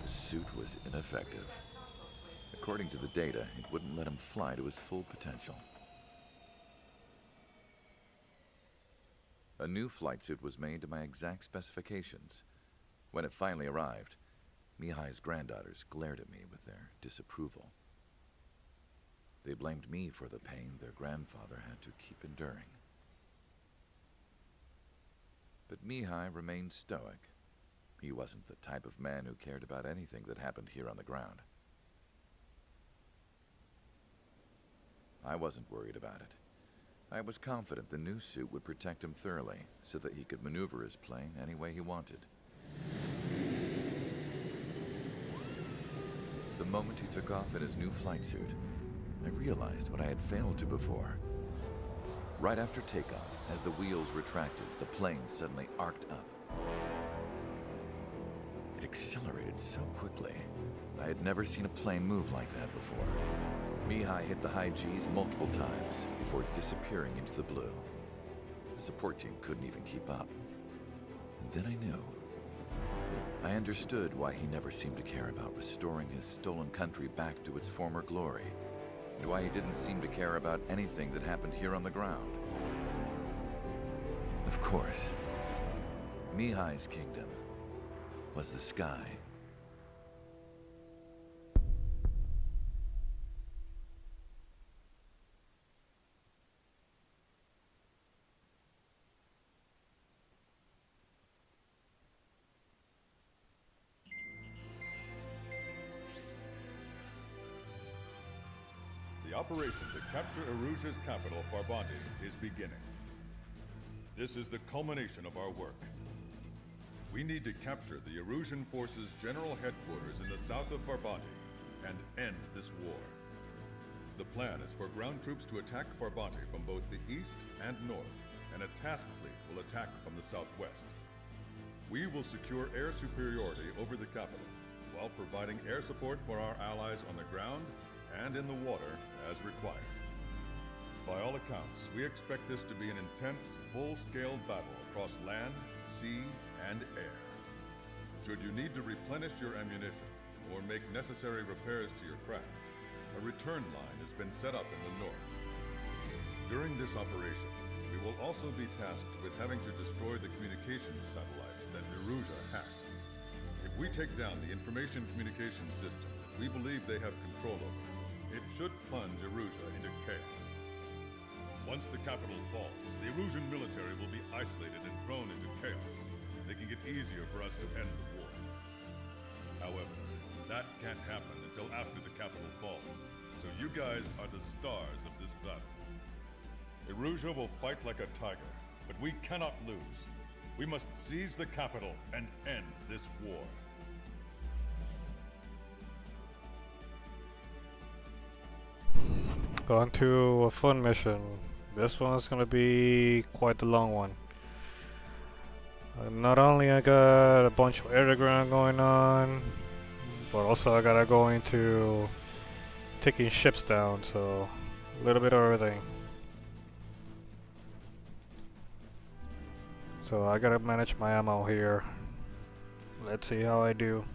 The suit was ineffective. According to the data, it wouldn't let him fly to his full potential. A new flight suit was made to my exact specifications. When it finally arrived, Mihai's granddaughters glared at me with their disapproval. They blamed me for the pain their grandfather had to keep enduring. But Mihai remained stoic. He wasn't the type of man who cared about anything that happened here on the ground. I wasn't worried about it. I was confident the new suit would protect him thoroughly, so that he could maneuver his plane any way he wanted. The moment he took off in his new flight suit, I realized what I had failed to before. Right after takeoff, as the wheels retracted, the plane suddenly arced up. It accelerated so quickly. I had never seen a plane move like that before. Mihai hit the high G's multiple times before disappearing into the blue. The support team couldn't even keep up. And then I knew. I understood why he never seemed to care about restoring his stolen country back to its former glory, and why he didn't seem to care about anything that happened here on the ground. Of course, Mihai's kingdom was the sky. The operation to capture Erusia's capital, Farbanti, is beginning. This is the culmination of our work. We need to capture the Erusian forces' general headquarters in the south of Farbanti and end this war. The plan is for ground troops to attack Farbanti from both the east and north, and a task fleet will attack from the southwest. We will secure air superiority over the capital, while providing air support for our allies on the ground and in the water as required. By all accounts, we expect this to be an intense, full-scale battle across land, sea, and air. Should you need to replenish your ammunition or make necessary repairs to your craft, a return line has been set up in the north. During this operation, we will also be tasked with having to destroy the communications satellites that Erusia hacked. If we take down the information communication system that we believe they have control over, it should plunge Erusia into chaos. Once the capital falls, the Erusian military will be isolated and thrown into chaos, making it easier for us to end the war. However, that can't happen until after the capital falls, so you guys are the stars of this battle. Erusia will fight like a tiger, but we cannot lose. We must seize the capital and end this war. Going to a fun mission. This one's gonna be quite a long one. Not only I got a bunch of air to ground going on, but also I gotta go into taking ships down, so a little bit of everything. So I gotta manage my ammo here. Let's see how I do.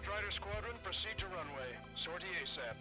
Strider Squadron, proceed to runway. Sortie ASAP.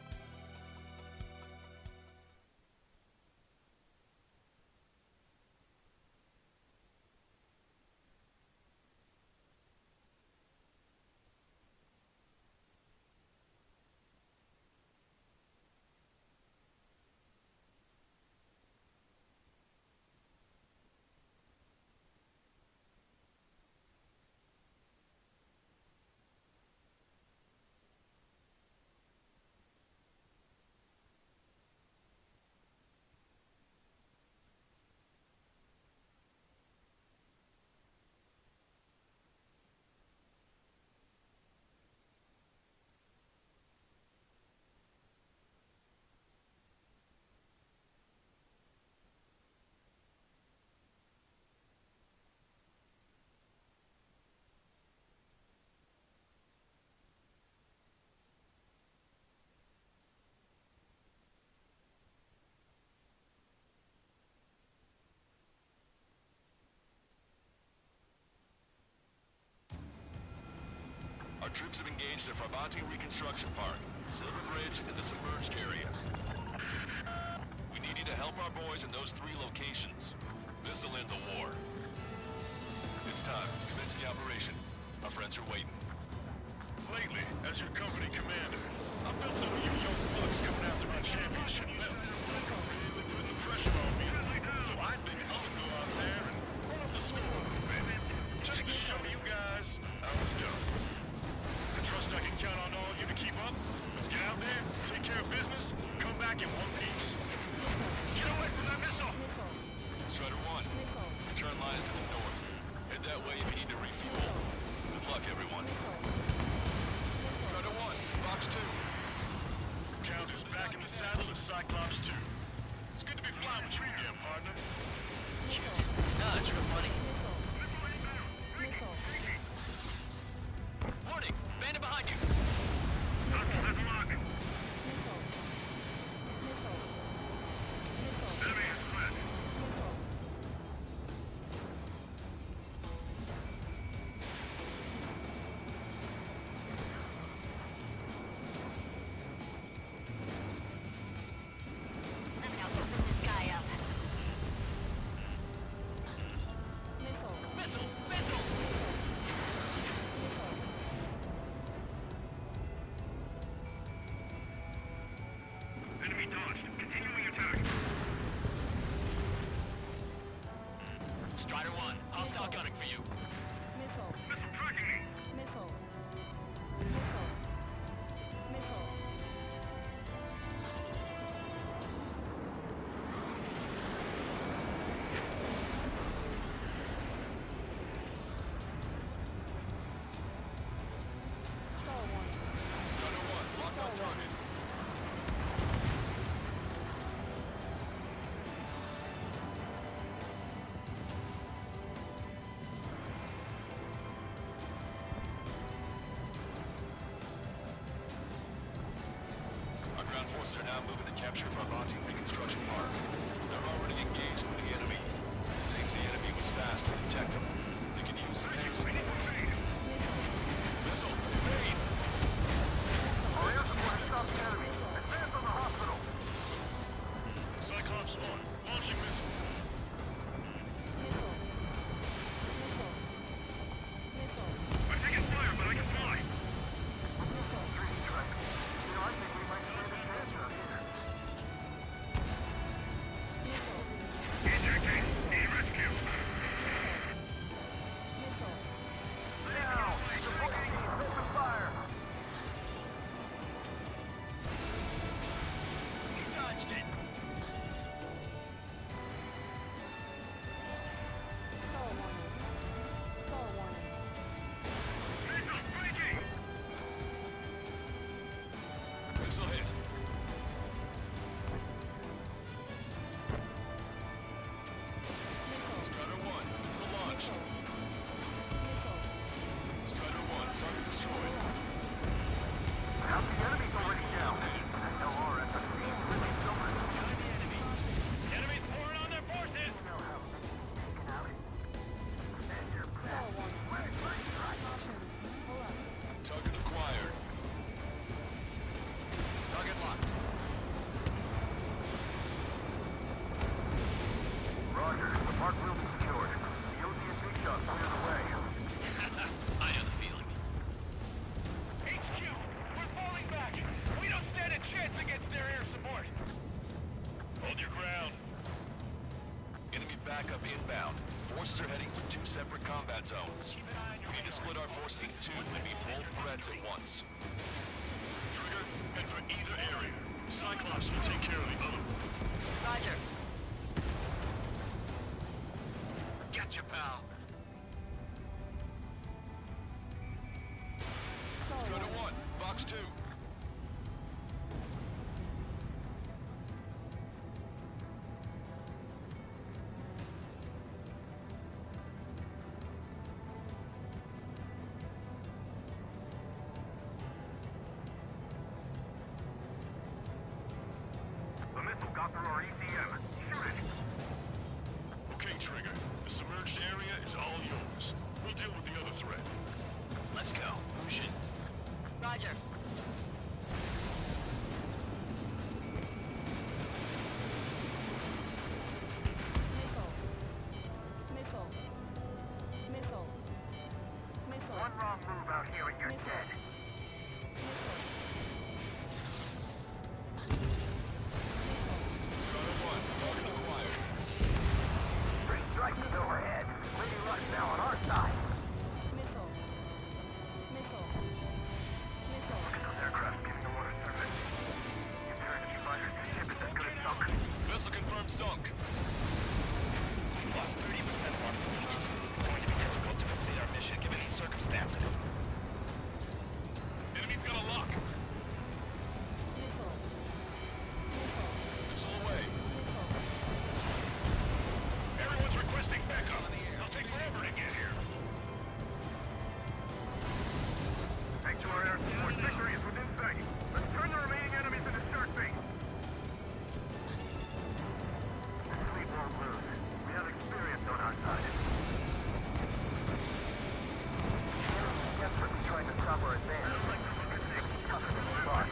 Our troops have engaged the Farbanti Reconstruction Park, Silver Bridge, and the submerged area. We need you to help our boys in those 3 locations. This'll end the war. It's time. Commence the operation. Our friends are waiting. Lately, as your company commander, I felt some of you young bucks coming after my championship belt. Really putting the pressure on me. So I think I'm gonna go out there and run up the score a little bit. Just to show you guys how it's done. I trust I can count on all of you to keep up. Let's get out there, take care of business, come back in one piece. Get away from that missile! Strider 1, return lines to the north. Head that way if you need to refuel. Good luck, everyone. Strider 1, Fox 2. Count is back in the saddle as Cyclops 2. It's good to be flying with you again, partner. Nah, it's real funny. Warning! Bandit behind you! Now open this guy up. Missile! Missile! Enemy dodged. Continuing attack. Strider 1, hostile gunning for you. Missile tracking me. Strider 1, locked on target. Our ground forces are now moving to capture Farbanti Reconstruction Park. They're already engaged with the enemy. It seems the enemy was fast to detect them. They can use some air support. Missile, evade! All air support stop the enemy. Advance on the hospital. Cyclops 1, launching missile. I'm taking fire, but I can fly. You know, I think we might save a chance out here. EJK, need rescue. inbound. Forces are heading for 2 separate combat zones. We need to split our forces in 2 and meet both threats at once. Trigger, head for either area. Cyclops will take care of the other one. Roger. Gotcha, pal. Strider 1, Fox 2. The missile got through our ECM. Shoot it! Okay, Trigger. The submerged area is all yours. We'll deal with the other threat. Let's go. Push it. Roger. One wrong move out here and you're dead. Strider 1, target acquired. Three strikes is overhead. Lady Luck now on our side. Look at those aircraft giving the water surface. You turn to fighters, the ship is as good as sunk. Vessel confirmed sunk. We've lost 30% of our forces. It's going to be difficult to complete our mission given these circumstances. Enemy's got a lock. Missile away. Everyone's requesting backup. It'll take forever to get here. Sanctuary Air Force victory is within sight. Let's turn the remaining enemies into shark bait. The fleet won't lose. We have experience on our side. Desperately trying to stop our advance. It's tougher than we thought.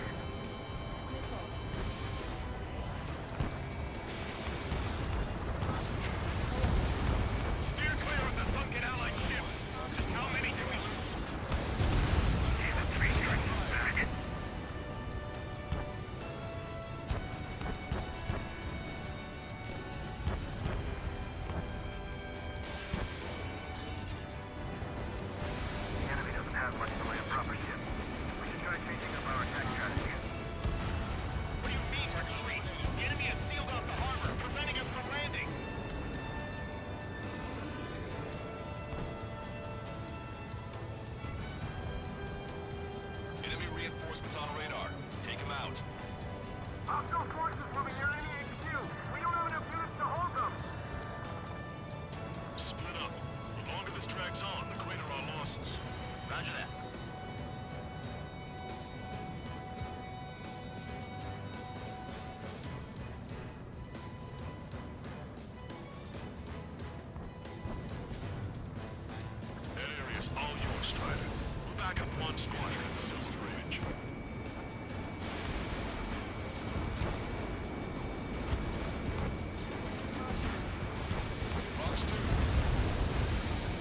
Steer clear of the sunken Allied ship. How many do we lose? Damn it, 3 strikes back. The enemy doesn't have much in the way of proper ship. We should try changing up our attack strategy. What do you mean, Hercules? The enemy has sealed off the harbor, preventing us from landing. Enemy reinforcements on radar. Take them out. Hostile forces moving near enemy HQ. We don't have enough units to hold them. Split up. The longer this drags on, the greater our losses. Roger that. That area's all yours, Strider. We're back up 1 squadron at the Silst Ridge. Fox 2.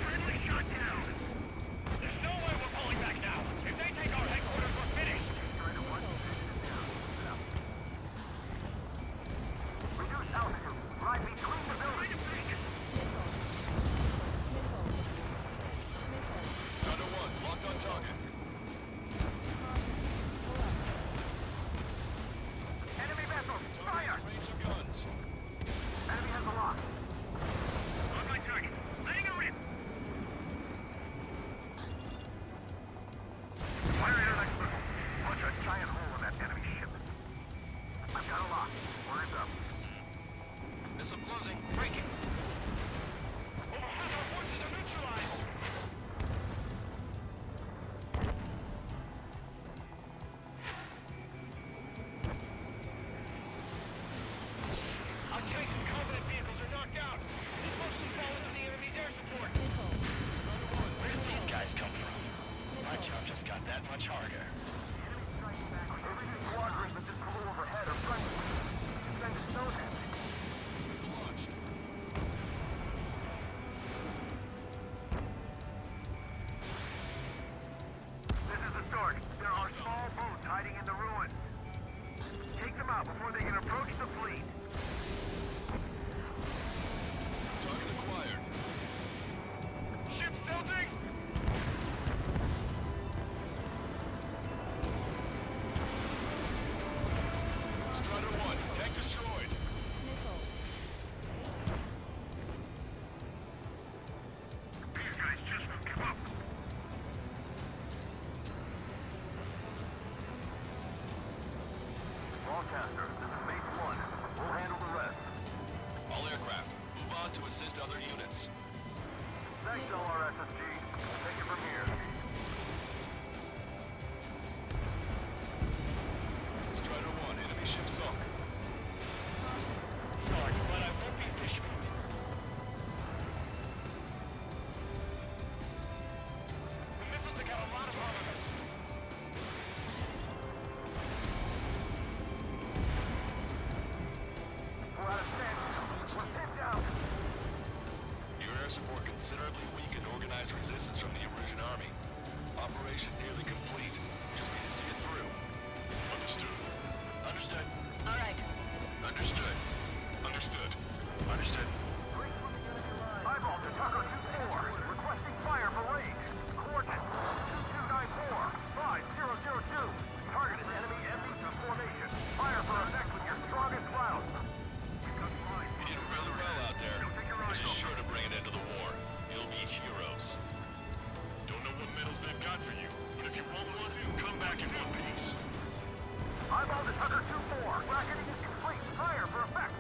Friendly shot down! There's no way we're pulling back now! If they take our headquarters, we're finished! Reduce altitude. Right between the buildings. Strider 1, locked on target. assist other units. Thanks, LRSSG. Take it from here. Strider 1, enemy ship sunk. Sorry, but I won't be fishing. The missiles have got a lot of armament. We're out of stands. We're pinned down. Your air support considerably weakened organized resistance from the Erusian army. Operation nearly complete. Just need to see it through. Understood. Understood. All right. Understood. Understood. Understood. Eyeball to Tucker 2-4. Requesting fire for range. Coordinates 2294-5002. Target is enemy M2 formation. Fire for effect with your strongest round. You did really well out there, which is sure to bring an end to the war. You'll be heroes. Don't know what medals they've got for you, but if you won't want to, come back in one piece. Eyeball to Tucker 2-4. Bracketing is complete. Fire for effect.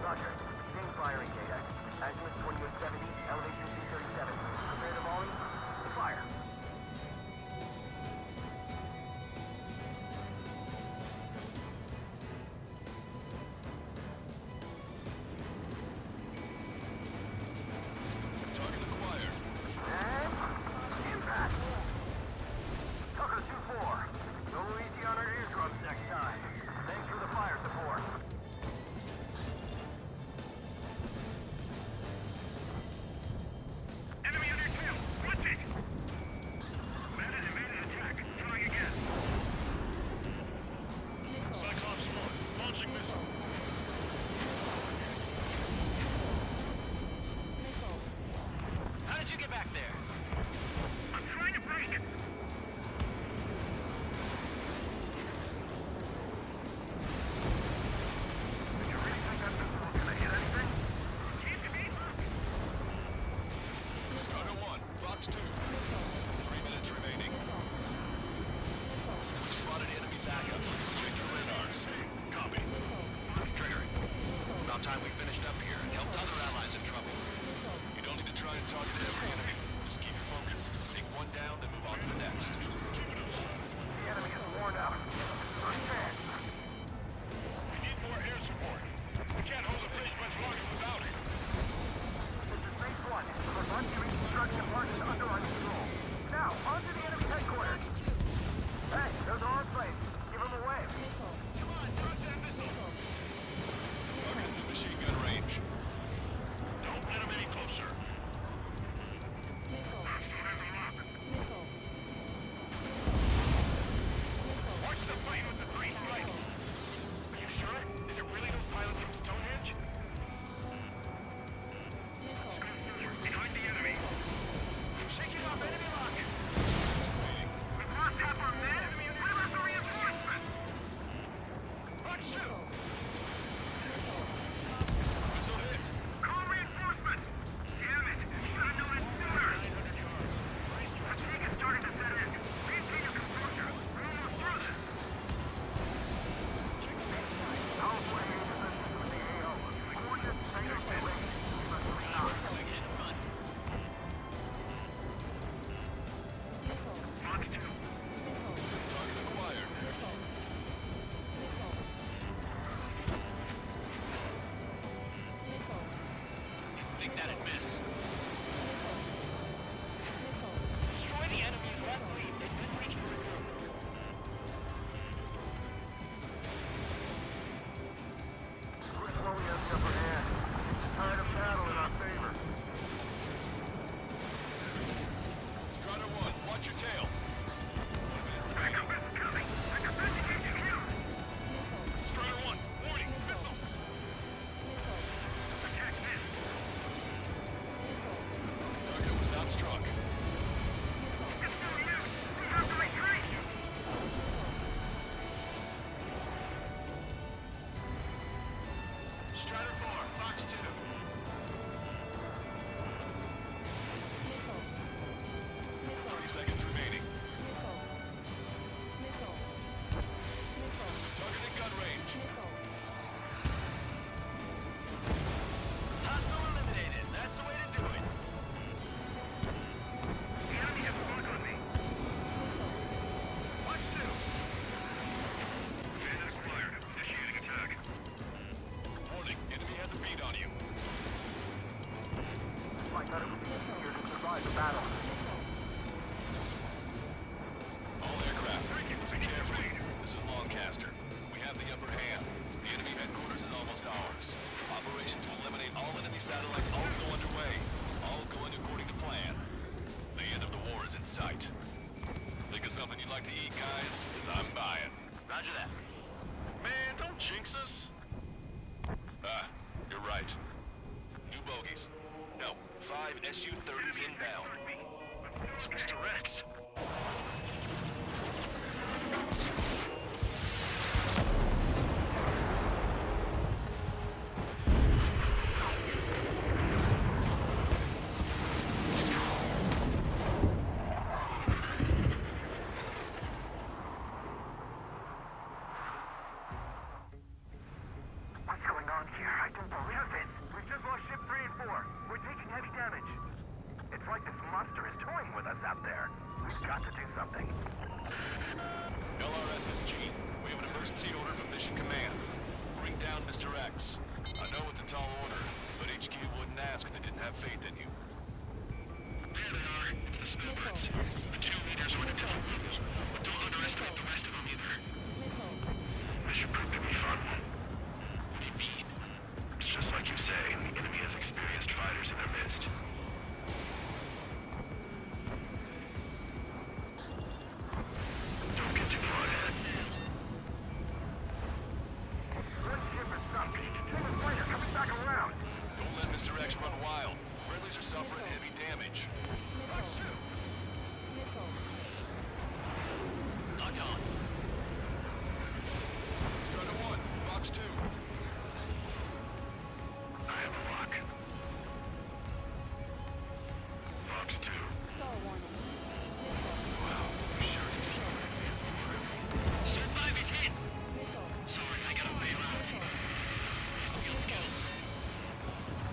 Roger. Change firing data. Azimuth 2870, elevation 237. Prepare to volley. Fire. Target acquired. And impact. Tucker 2-4. Go easy on our eardrums next time. Thanks for the fire support. Enemy under tail. Watch it! Bandit attack. Trying again. Cyclops 1. Launching missile. How did you get back there? I'm trying to break it. You really think that missile is gonna hit anything? Can't you be? Strider 1, Fox 2. 3 minutes remaining. We've spotted enemy backup. Check your radars. Copy. Trigger. It's about time we finished up here and helped other allies in trouble. You don't need to try and target every enemy. Just keep your focus. Take one down, then move on to the next. The enemy is worn out. Understand? We need more air support. We can't hold the bridge much longer without it. This is phase 1. The Bungie reconstruction part is under our control. Now, on to the enemy headquarters. Hey, those are our planes. Give them away. Come on, dodge that missile. Target's in machine gun range. Don't let him any closer. finalize the battle. All aircraft, listen carefully. This is Lancaster. We have the upper hand. The enemy headquarters is almost ours. Operation to eliminate all enemy satellites also underway. All going according to plan. The end of the war is in sight. Think of something you'd like to eat, guys? Because I'm buying. Roger that. Man, don't jinx us. Ah, you're right. New bogies. No, 5 Su-30s inbound. It's Mr. X. What's going on here? I don't believe it. We've just lost ship 3 and 4. We're taking heavy damage. It's like this monster is toying with us out there. We've got to do something. LRSSG, we have an emergency order from Mission Command. Bring down Mr. X. I know it's a tall order, but HQ wouldn't ask if they didn't have faith in you. There they are. It's the snowbirds. The 2 leaders are at a different level, but don't underestimate the rest of them either. Mission proved to be fun. What do you mean? It's just like you say, the enemy has experienced fighters in their midst. Don't get too far ahead. One ship is sunk. Two fighter coming back around. Don't let Mr. X run wild. Friendlies are suffering heavy damage. Locked on. Strider 1, Fox 2. I have a lock. Fox 2. Wow, I'm sure he's here. Ship 5 is hit. Sorry, I gotta bail out. Let's go.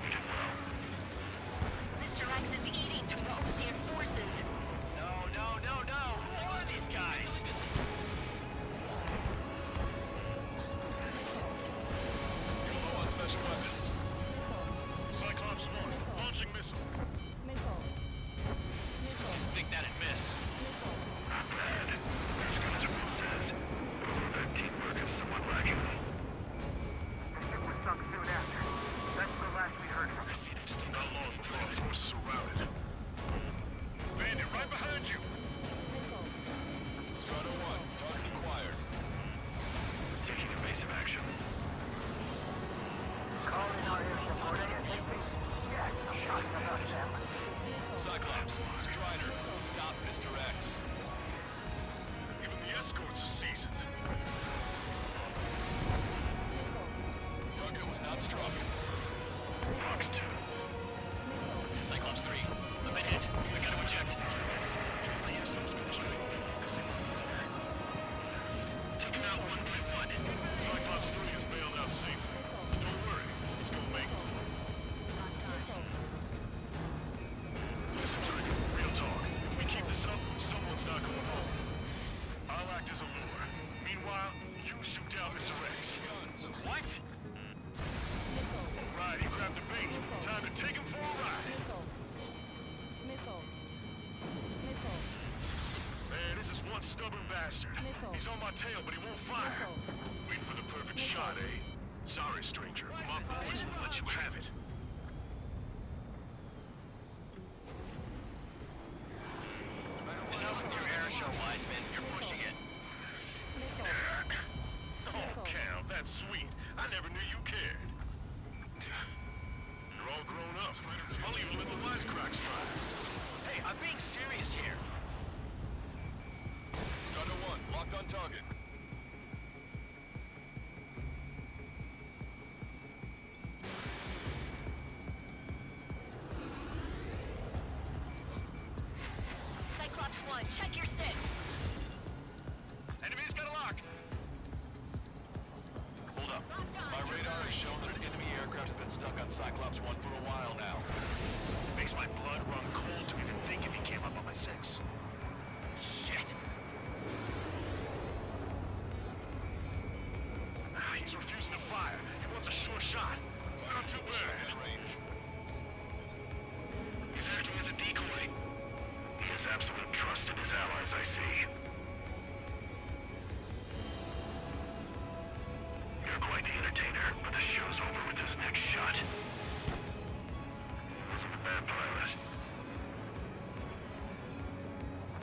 You did well. Mr. X is eating through the Osean forces. No. Who are these guys? Low on special weapons. Cyclops 1, launching missile. Think that'd miss. Not bad. As good as Will says. Although that teamwork is somewhat lacking. The ship was sunk soon after. That's the last we heard from I it. see they've still not long before our forces are routed. Bandit, right behind you! Strider 1, target acquired. Taking evasive action. Call in our air support again. Yes, I'm talking about them. Cyclops, Strider, stop Mr. X. Even the escorts are seasoned. Target was not struck. Fox 2. This is Cyclops 3. I've been hit. I gotta eject. I have some special focusing on the leader. Take him out one by one. Cyclops 3 is bailed out safely. Don't worry, he's gonna make it. Listen, Trigger, real talk. If we keep this up, someone's not going home. I'll act as a lure. Meanwhile, you shoot down Mr. X. What? Alright, he grabbed the bait. Time to take him for a ride. Man, this is one stubborn bastard. He's on my tail, but he won't fire. Waiting for the perfect shot, eh? Sorry, stranger. My boys will let you have it. Enough with your air show, Wiseman. You're pushing it. Oh, Cal, that's sweet. I never knew you cared. You're all grown up. I'll even let the wisecracks slide. Hey, I'm being serious here. Strider 1, locked on target. Cyclops 1, check your 6. Enemy's got a lock. Hold up. My radar has shown that an enemy aircraft has been stuck on Cyclops 1 for a while now. Makes my blood run cold to even think if he came up on my 6. Shit. He's refusing to fire. He wants a sure shot. Not too bad. Range. He's acting as a decoy. bad pilot.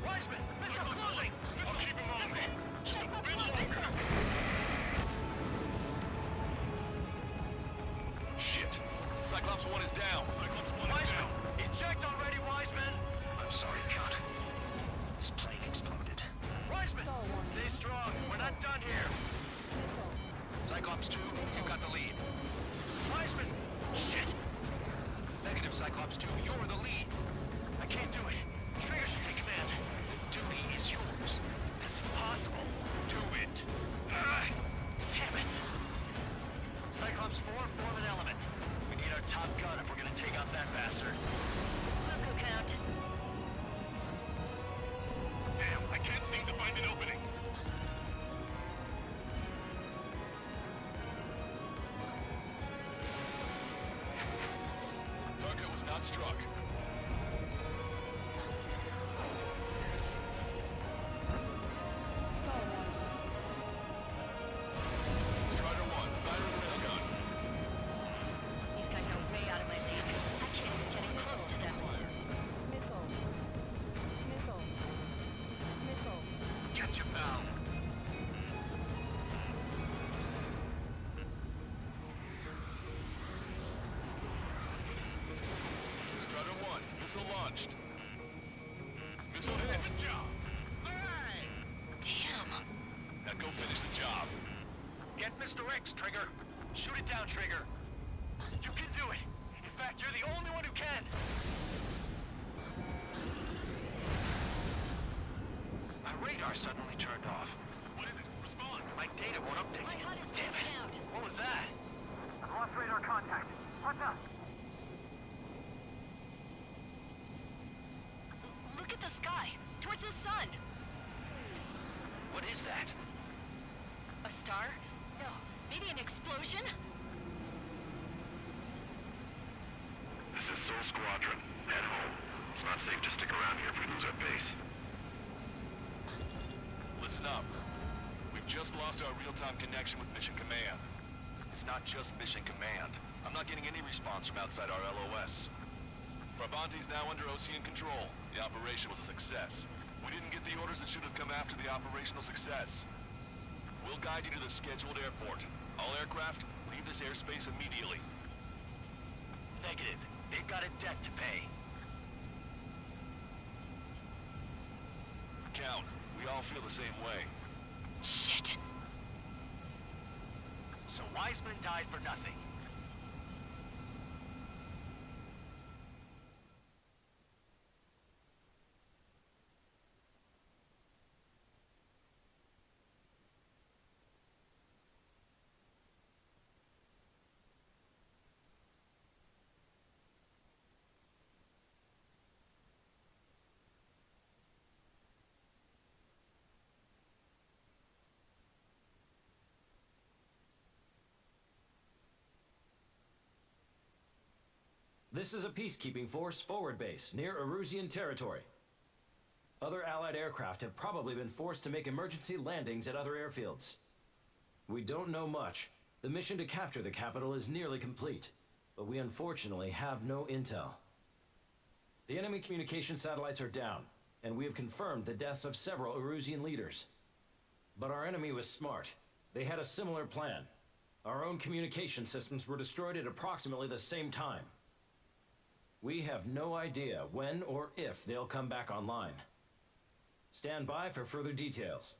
Wiseman, missile closing! I'll keep him on me. Just a bit longer. Shit. Cyclops 1 is down. Cyclops 1 is Wiseman, down. eject already, Wiseman! I'm sorry, Count. This plane exploded. Wiseman, stay strong. We're not done here. Cyclops 2, you've got the lead. Wiseman! Shit! Negative, Cyclops 2, you're the lead. I can't do it. Trigger Street Command. The duty is yours. That's impossible. Do it. Damn it. Cyclops 4, form an element. We need our top gun if we're gonna take out that bastard. Look, Count. Damn, I can't seem to find an opening. Target was not struck. Strider 1, firing railgun. These guys are way out of my league. I can't even get in close to them. Get your pal. Strider 1, missile launched. Missile hit. Damn. Now go finish the job. Get Mr. X, Trigger. Shoot it down, Trigger. You can do it. In fact, you're the only one who can. My radar suddenly turned off. What is it? Respond. My data won't update. My HUD is Damn it. glitching out. What was that? I've lost radar contact. What's up? Look at the sky. Towards the sun. What is that? A star? No. Maybe an explosion? This is Soul Squadron. Head home. It's not safe to stick around here if we lose our base. Listen up. We've just lost our real-time connection with Mission Command. It's not just Mission Command. I'm not getting any response from outside our LOS. Farbanti's now under Ocean control. The operation was a success. We didn't get the orders that should have come after the operational success. We'll guide you to the scheduled airport. All aircraft, leave this airspace immediately. Negative. They've got a debt to pay. Count, we all feel the same way. Shit. So Wiseman died for nothing. This is a peacekeeping force forward base near Erusian territory. Other Allied aircraft have probably been forced to make emergency landings at other airfields. We don't know much. The mission to capture the capital is nearly complete, but we unfortunately have no intel. The enemy communication satellites are down, and we have confirmed the deaths of several Erusian leaders. But our enemy was smart. They had a similar plan. Our own communication systems were destroyed at approximately the same time. We have no idea when or if they'll come back online. Stand by for further details.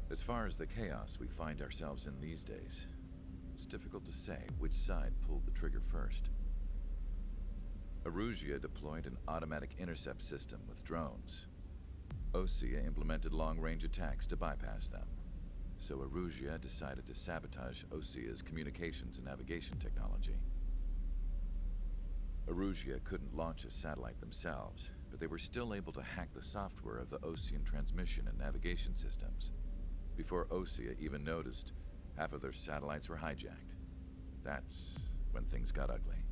As far as the chaos we find ourselves in these days, it's difficult to say which side pulled the trigger first. Erusia deployed an automatic intercept system with drones. Osea implemented long-range attacks to bypass them. so Erusia decided to sabotage Osea's communications and navigation technology. Erusia couldn't launch a satellite themselves, but they were still able to hack the software of the Osean transmission and navigation systems. Before Osea even noticed, half of their satellites were hijacked. That's when things got ugly.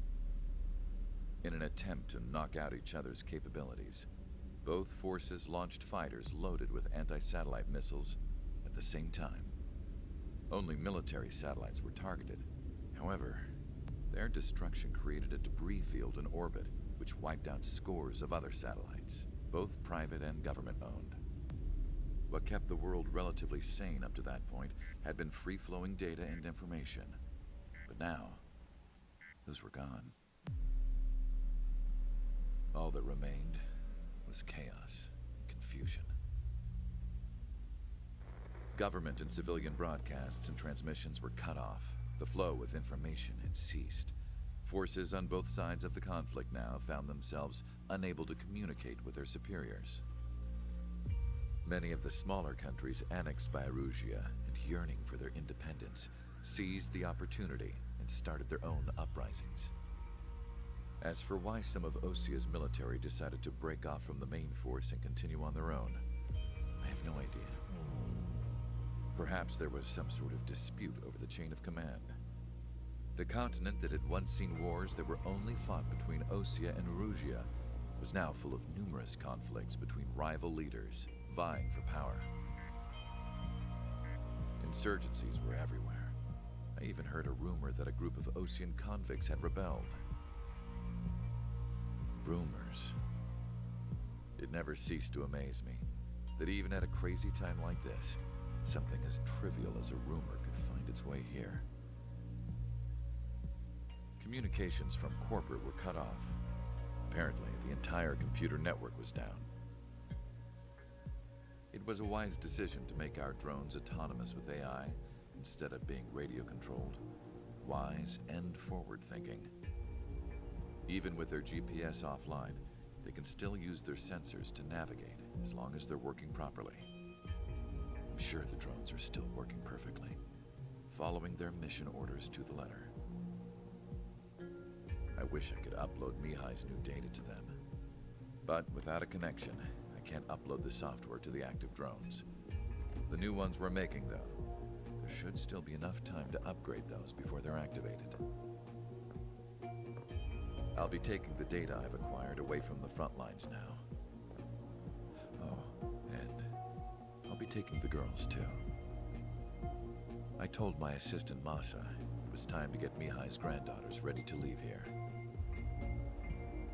In an attempt to knock out each other's capabilities, both forces launched fighters loaded with anti-satellite missiles at the same time. Only military satellites were targeted. However, their destruction created a debris field in orbit, which wiped out scores of other satellites, both private and government-owned. What kept the world relatively sane up to that point had been free-flowing data and information. But now, those were gone. All that remained was chaos, confusion. Government and civilian broadcasts and transmissions were cut off. The flow of information had ceased. Forces on both sides of the conflict now found themselves unable to communicate with their superiors. Many of the smaller countries annexed by Erusia and yearning for their independence seized the opportunity and started their own uprisings. As for why some of Osea's military decided to break off from the main force and continue on their own, I have no idea. Perhaps there was some sort of dispute over the chain of command. The continent that had once seen wars that were only fought between Osea and Erusia was now full of numerous conflicts between rival leaders vying for power. Insurgencies were everywhere. I even heard a rumor that a group of Osean convicts had rebelled. Rumors. It never ceased to amaze me that even at a crazy time like this, something as trivial as a rumor could find its way here. Communications from corporate were cut off. Apparently, the entire computer network was down. It was a wise decision to make our drones autonomous with AI instead of being radio-controlled. Wise and forward-thinking. Even with their GPS offline, they can still use their sensors to navigate as long as they're working properly. I'm sure the drones are still working perfectly, following their mission orders to the letter. I wish I could upload Mihai's new data to them. But without a connection, I can't upload the software to the active drones. The new ones we're making, though, there should still be enough time to upgrade those before they're activated. I'll be taking the data I've acquired away from the front lines now. Oh, and I'll be taking the girls, too. I told my assistant Masa it was time to get Mihai's granddaughters ready to leave here.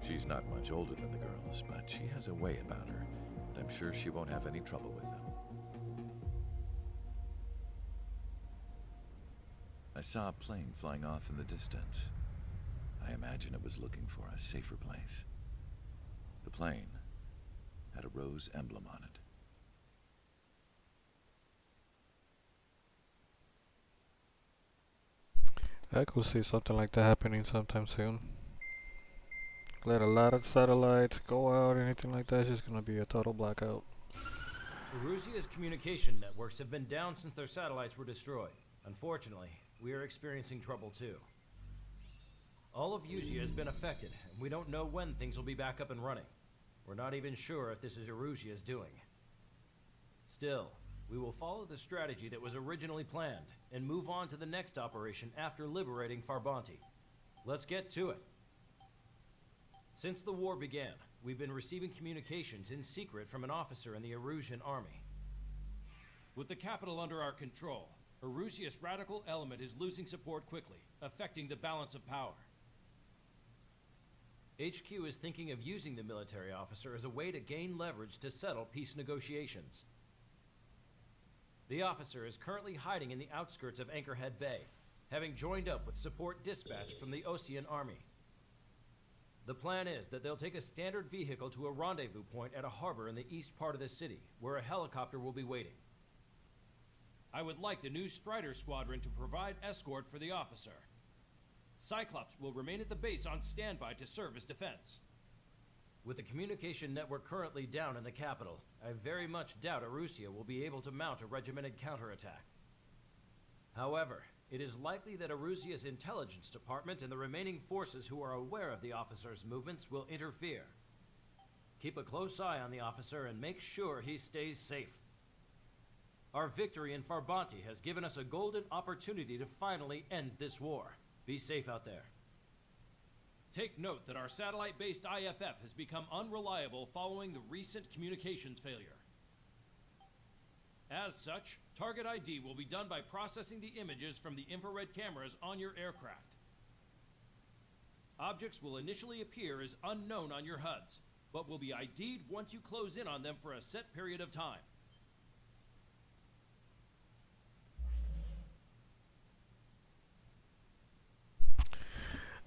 She's not much older than the girls, but she has a way about her, and I'm sure she won't have any trouble with them. I saw a plane flying off in the distance. I imagine it was looking for a safer place. The plane had a rose emblem on it. I could see something like that happening sometime soon. Let a lot of satellites go out, anything like that, it's just gonna be a total blackout. Erusia's communication networks have been down since their satellites were destroyed. Unfortunately, we are experiencing trouble too. All of Usia has been affected, and we don't know when things will be back up and running. We're not even sure if this is Erusia's doing. Still, we will follow the strategy that was originally planned, and move on to the next operation after liberating Farbanti. Let's get to it. Since the war began, we've been receiving communications in secret from an officer in the Erusian army. With the capital under our control, Erusia's radical element is losing support quickly, affecting the balance of power. HQ is thinking of using the military officer as a way to gain leverage to settle peace negotiations. The officer is currently hiding in the outskirts of Anchorhead Bay, having joined up with support dispatched from the Osean army. The plan is that they'll take a standard vehicle to a rendezvous point at a harbor in the east part of the city, where a helicopter will be waiting. I would like the new Strider Squadron to provide escort for the officer. Cyclops will remain at the base on standby to serve as defense. With the communication network currently down in the capital, I very much doubt Erusia will be able to mount a regimented counterattack. However, it is likely that Erusia's intelligence department and the remaining forces who are aware of the officer's movements will interfere. Keep a close eye on the officer and make sure he stays safe. Our victory in Farbanti has given us a golden opportunity to finally end this war. Be safe out there. Take note that our satellite-based IFF has become unreliable following the recent communications failure. As such, target ID will be done by processing the images from the infrared cameras on your aircraft. Objects will initially appear as unknown on your HUDs, but will be ID'd once you close in on them for a set period of time.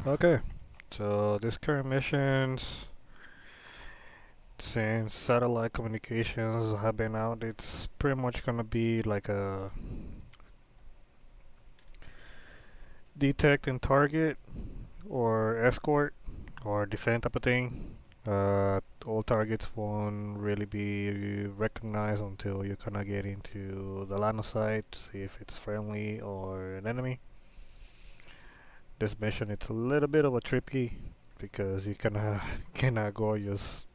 Okay, so this current missions, since satellite communications have been out, it's pretty much gonna be like a detect and target or escort or defend type of thing. All targets won't really be recognized until you kind of get into the line of sight to see if it's friendly or an enemy. This mission, it's a little bit of a tricky because you cannot go just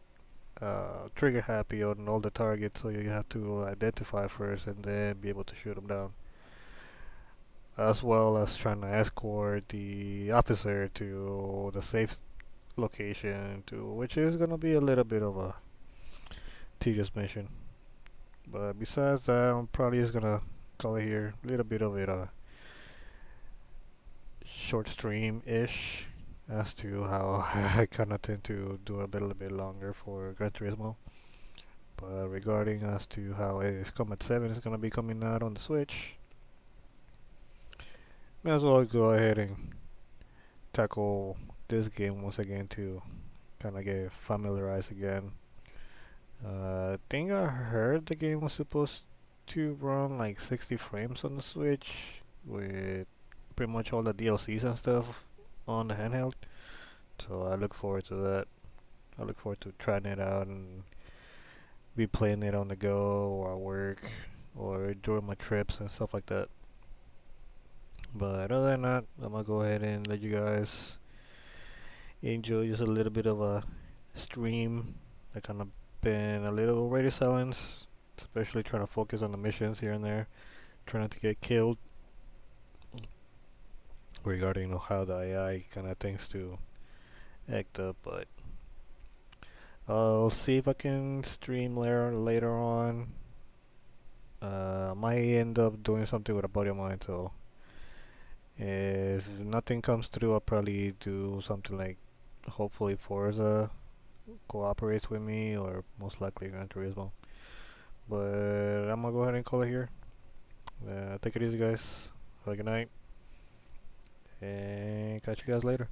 trigger happy on all the targets, so you have to identify first and then be able to shoot them down, as well as trying to escort the officer to the safe location, which is gonna be a little bit of a tedious mission. But besides that, I'm probably just gonna call it here. A little bit of it short stream-ish, as to how I kind of tend to do a little bit longer for Gran Turismo. But regarding as to how Ace Combat 7 is going to be coming out on the Switch, may as well go ahead and tackle this game once again to kind of get familiarized again. I think I heard the game was supposed to run like 60 frames on the Switch with pretty much all the DLCs and stuff on the handheld, so I look forward to that. I look forward to trying it out and be playing it on the go or at work or during my trips and stuff like that. But other than that, I'm gonna go ahead and let you guys enjoy just a little bit of a stream. I kind of been a little radio silence, especially trying to focus on the missions here and there, trying not to get killed, regarding how the AI kind of thinks to act up. But I'll see if I can stream later on. Might end up doing something with a buddy of mine, so if nothing comes through, I'll probably do something like, hopefully Forza cooperates with me, or most likely Gran Turismo. But I'm gonna go ahead and call it here. Take it easy, guys. Have a good night, and catch you guys later.